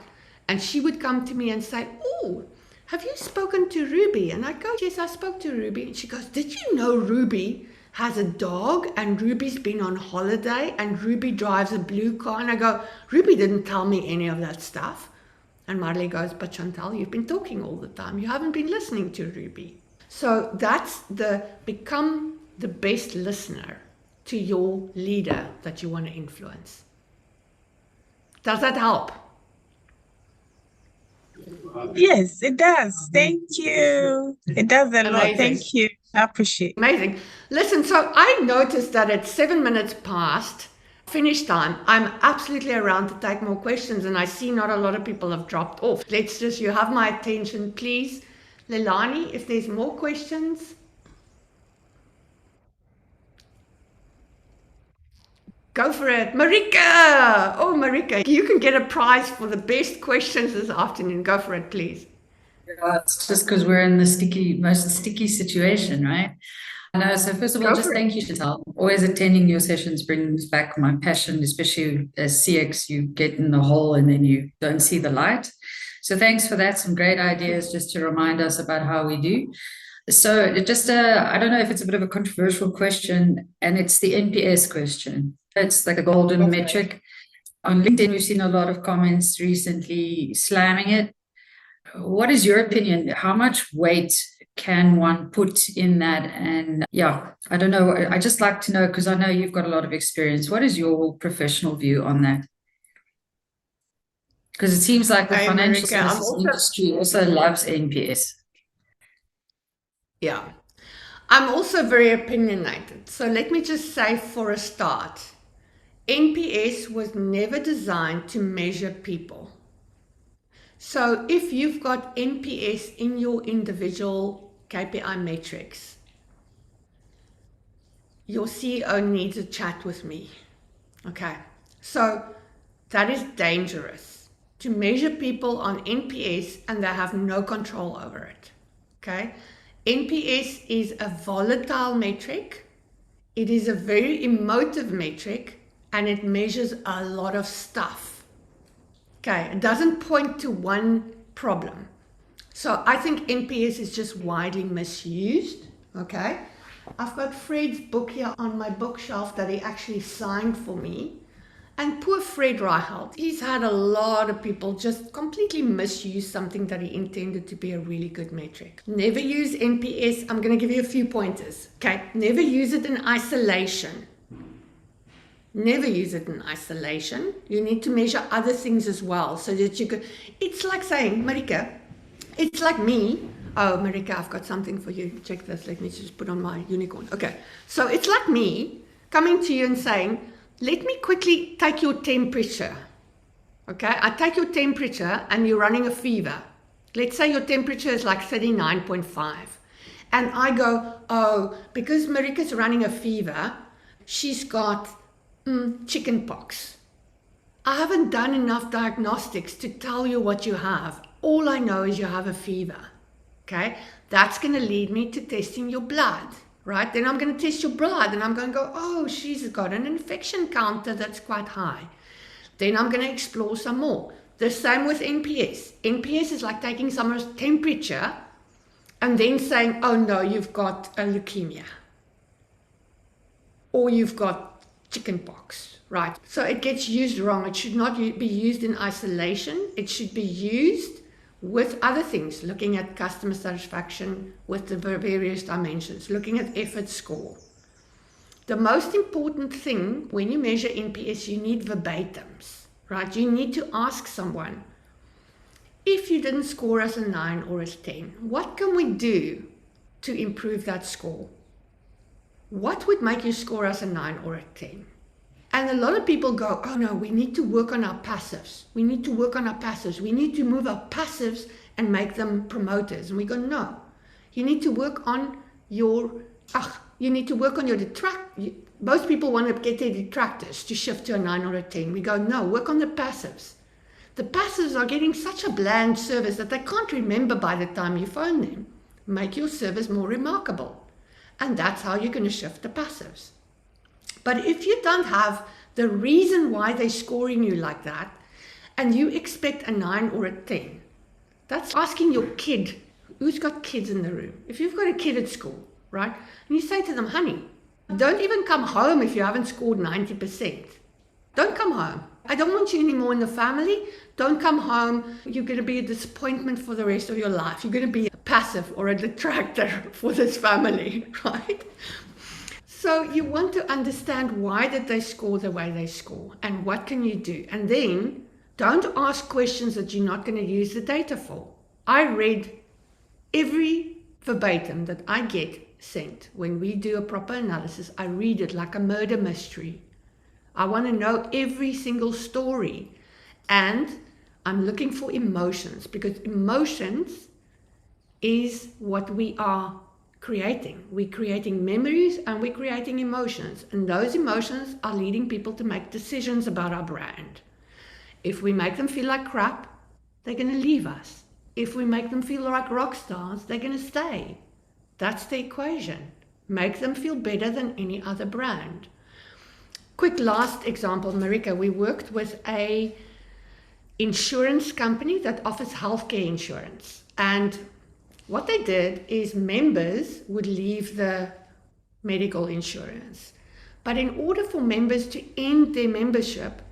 Speaker 1: And she would come to me and say, "Oh, have you spoken to Ruby?" And I'd go, "Yes, I spoke to Ruby." And she goes, "Did you know Ruby has a dog and Ruby's been on holiday and Ruby drives a blue car?" And I go, "Ruby didn't tell me any of that stuff." And Marley goes, "But Chantal, you've been talking all the time. You haven't been listening to Ruby." So that's become the best listener to your leader that you want to influence. Does that help?
Speaker 6: Yes, it does. Thank you. It does a lot.
Speaker 1: Amazing.
Speaker 6: Thank you. I appreciate it.
Speaker 1: Amazing. Listen, so I noticed that it's 7 minutes past finish time. I'm absolutely around to take more questions, and I see not a lot of people have dropped off. You have my attention, please. Leilani, if there's more questions. Go for it. Marika! Oh, Marika, you can get a prize for the best questions this afternoon. Go for it, please.
Speaker 5: It's just because we're in the most sticky situation, right? No, so first of all, just thank you, Chantal. Always attending your sessions brings back my passion, especially as CX, you get in the hole and then you don't see the light. So thanks for that. Some great ideas just to remind us about how we do. So just, I don't know if it's a bit of a controversial question, and it's the NPS question. It's like a golden metric. On LinkedIn, we've seen a lot of comments recently slamming it. What is your opinion? How much weight can one put in that? And yeah, I don't know. I just like to know, because I know you've got a lot of experience. What is your professional view on that? Because it seems like the financial services industry also loves NPS.
Speaker 1: Yeah, I'm also very opinionated. So let me just say for a start, NPS was never designed to measure people. So if you've got NPS in your individual KPI metrics, your CEO needs a chat with me. Okay, so that is dangerous to measure people on NPS and they have no control over it. Okay, NPS is a volatile metric. It is a very emotive metric and it measures a lot of stuff. Okay, it doesn't point to one problem. So I think NPS is just widely misused. Okay, I've got Fred's book here on my bookshelf that he actually signed for me. And poor Fred Reichelt, he's had a lot of people just completely misuse something that he intended to be a really good metric. Never use NPS. I'm going to give you a few pointers. Okay, never use it in isolation. Never use it in isolation. You need to measure other things as well so that you could. It's like saying, Marika, it's like me. Oh, Marika, I've got something for you. Check this. Let me just put on my unicorn. Okay. So it's like me coming to you and saying, let me quickly take your temperature. Okay. I take your temperature and you're running a fever. Let's say your temperature is like 39.5. And I go, oh, because Marika's running a fever, she's got chicken pox. I haven't done enough diagnostics to tell you what you have. All I know is you have a fever. Okay, that's going to lead me to testing your blood, right? Then I'm going to test your blood and I'm going to go, oh, she's got an infection counter that's quite high. Then I'm going to explore some more. The same with NPS. NPS is like taking someone's temperature and then saying, oh no, you've got a leukemia or you've got chicken pox, right? So it gets used wrong. It should not be used in isolation. It should be used with other things, looking at customer satisfaction with the various dimensions, looking at effort score. The most important thing when you measure NPS, you need verbatims, right? You need to ask someone, if you didn't score us a 9 or a 10, what can we do to improve that score? What would make you score us a 9 or a 10? And a lot of people go, oh no, we need to work on our passives. We need to work on our passives. We need to move our passives and make them promoters. And we go, no, you need to work on your, you need to work on your most people want to get their detractors to shift to a 9 or a 10. We go, no, work on the passives. The passives are getting such a bland service that they can't remember by the time you phone them. Make your service more remarkable. And that's how you're going to shift the passives. But if you don't have the reason why they're scoring you like that, and you expect a 9 or a 10, that's asking your kid, who's got kids in the room? If you've got a kid at school, right? And you say to them, honey, don't even come home if you haven't scored 90%. Don't come home. I don't want you anymore in the family. Don't come home. You're going to be a disappointment for the rest of your life. You're going to be a passive or a detractor for this family, right? So you want to understand why did they score the way they score and what can you do? And then don't ask questions that you're not going to use the data for. I read every verbatim that I get sent. When we do a proper analysis, I read it like a murder mystery. I want to know every single story. And I'm looking for emotions, because emotions is what we are creating. We're creating memories and we're creating emotions. And those emotions are leading people to make decisions about our brand. If we make them feel like crap, they're going to leave us. If we make them feel like rock stars, they're going to stay. That's the equation. Make them feel better than any other brand. Quick last example, Marika, we worked with a insurance company that offers healthcare insurance. And what they did is members would leave the medical insurance. But in order for members to end their membership,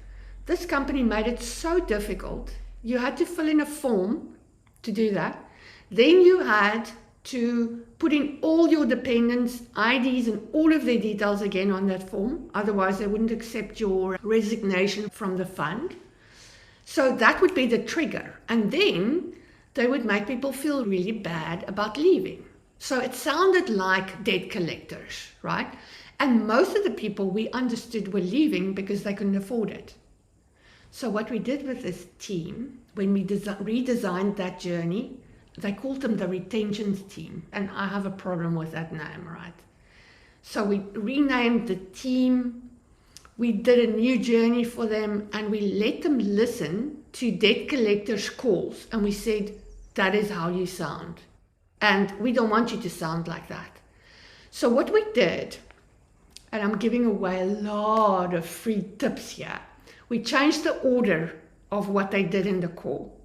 Speaker 1: this company made it so difficult. You had to fill in a form to do that. Then you had to put in all your dependents' IDs and all of their details again on that form. Otherwise, they wouldn't accept your resignation from the fund. So that would be the trigger. And then they would make people feel really bad about leaving. So it sounded like debt collectors, right? And most of the people we understood were leaving because they couldn't afford it. So what we did with this team, when we redesigned that journey, they called them the retentions team. And I have a problem with that name, right? So we renamed the team. We did a new journey for them and we let them listen to debt collectors' calls. And we said, that is how you sound. And we don't want you to sound like that. So what we did, and I'm giving away a lot of free tips here, we changed the order of what they did in the call.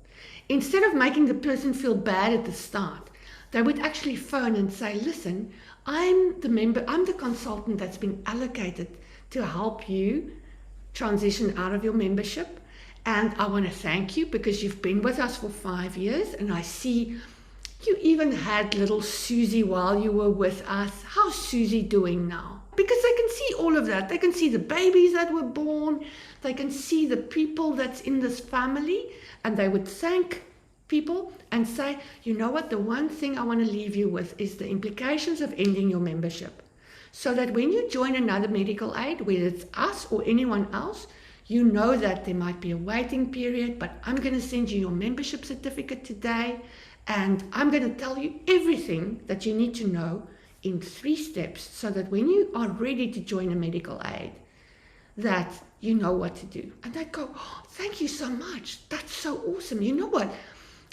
Speaker 1: Instead of making the person feel bad at the start, they would actually phone and say, listen, I'm the consultant that's been allocated to help you transition out of your membership. And I want to thank you because you've been with us for 5 years. And I see you even had little Susie while you were with us. How's Susie doing now? Because they can see all of that. They can see the babies that were born. They can see the people that's in this family. And they would thank people and say, you know what, the one thing I want to leave you with is the implications of ending your membership. So that when you join another medical aid, whether it's us or anyone else, you know that there might be a waiting period, but I'm going to send you your membership certificate today. And I'm going to tell you everything that you need to know in 3 steps so that when you are ready to join a medical aid, that you know what to do. And they go, oh, thank you so much. That's so awesome. You know what?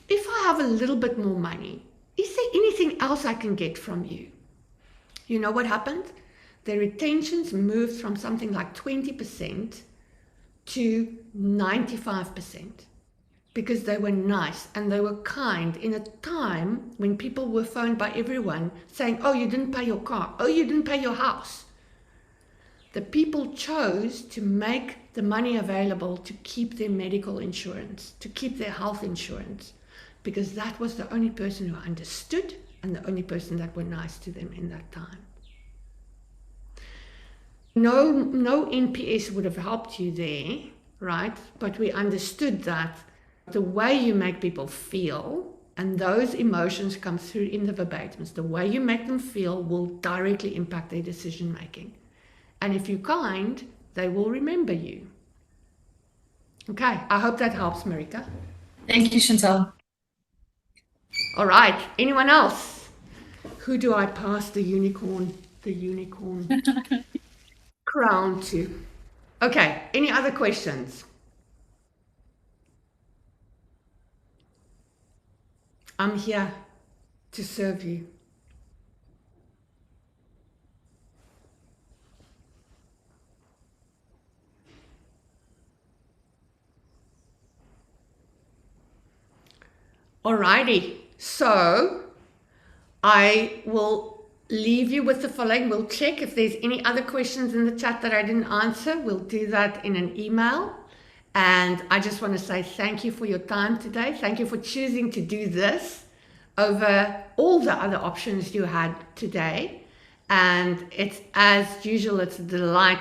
Speaker 1: If I have a little bit more money, is there anything else I can get from you? You know what happened? Their retentions moved from something like 20% to 95%. Because they were nice and they were kind in a time when people were phoned by everyone saying, oh, you didn't pay your car. Oh, you didn't pay your house. The people chose to make the money available to keep their medical insurance, to keep their health insurance, because that was the only person who understood and the only person that were nice to them in that time. No NPS would have helped you there, right? But we understood that the way you make people feel, and those emotions come through in the verbatims, the way you make them feel will directly impact their decision making. And if you're kind, they will remember you. Okay, I hope that helps, Marika.
Speaker 5: Thank you, Chantal.
Speaker 1: All right. Anyone else? Who do I pass the unicorn crown to? Okay. Any other questions? I'm here to serve you. Alrighty, so I will leave you with the following. We'll check if there's any other questions in the chat that I didn't answer. We'll do that in an email. And I just want to say thank you for your time today. Thank you for choosing to do this over all the other options you had today. And it's, as usual, it's a delight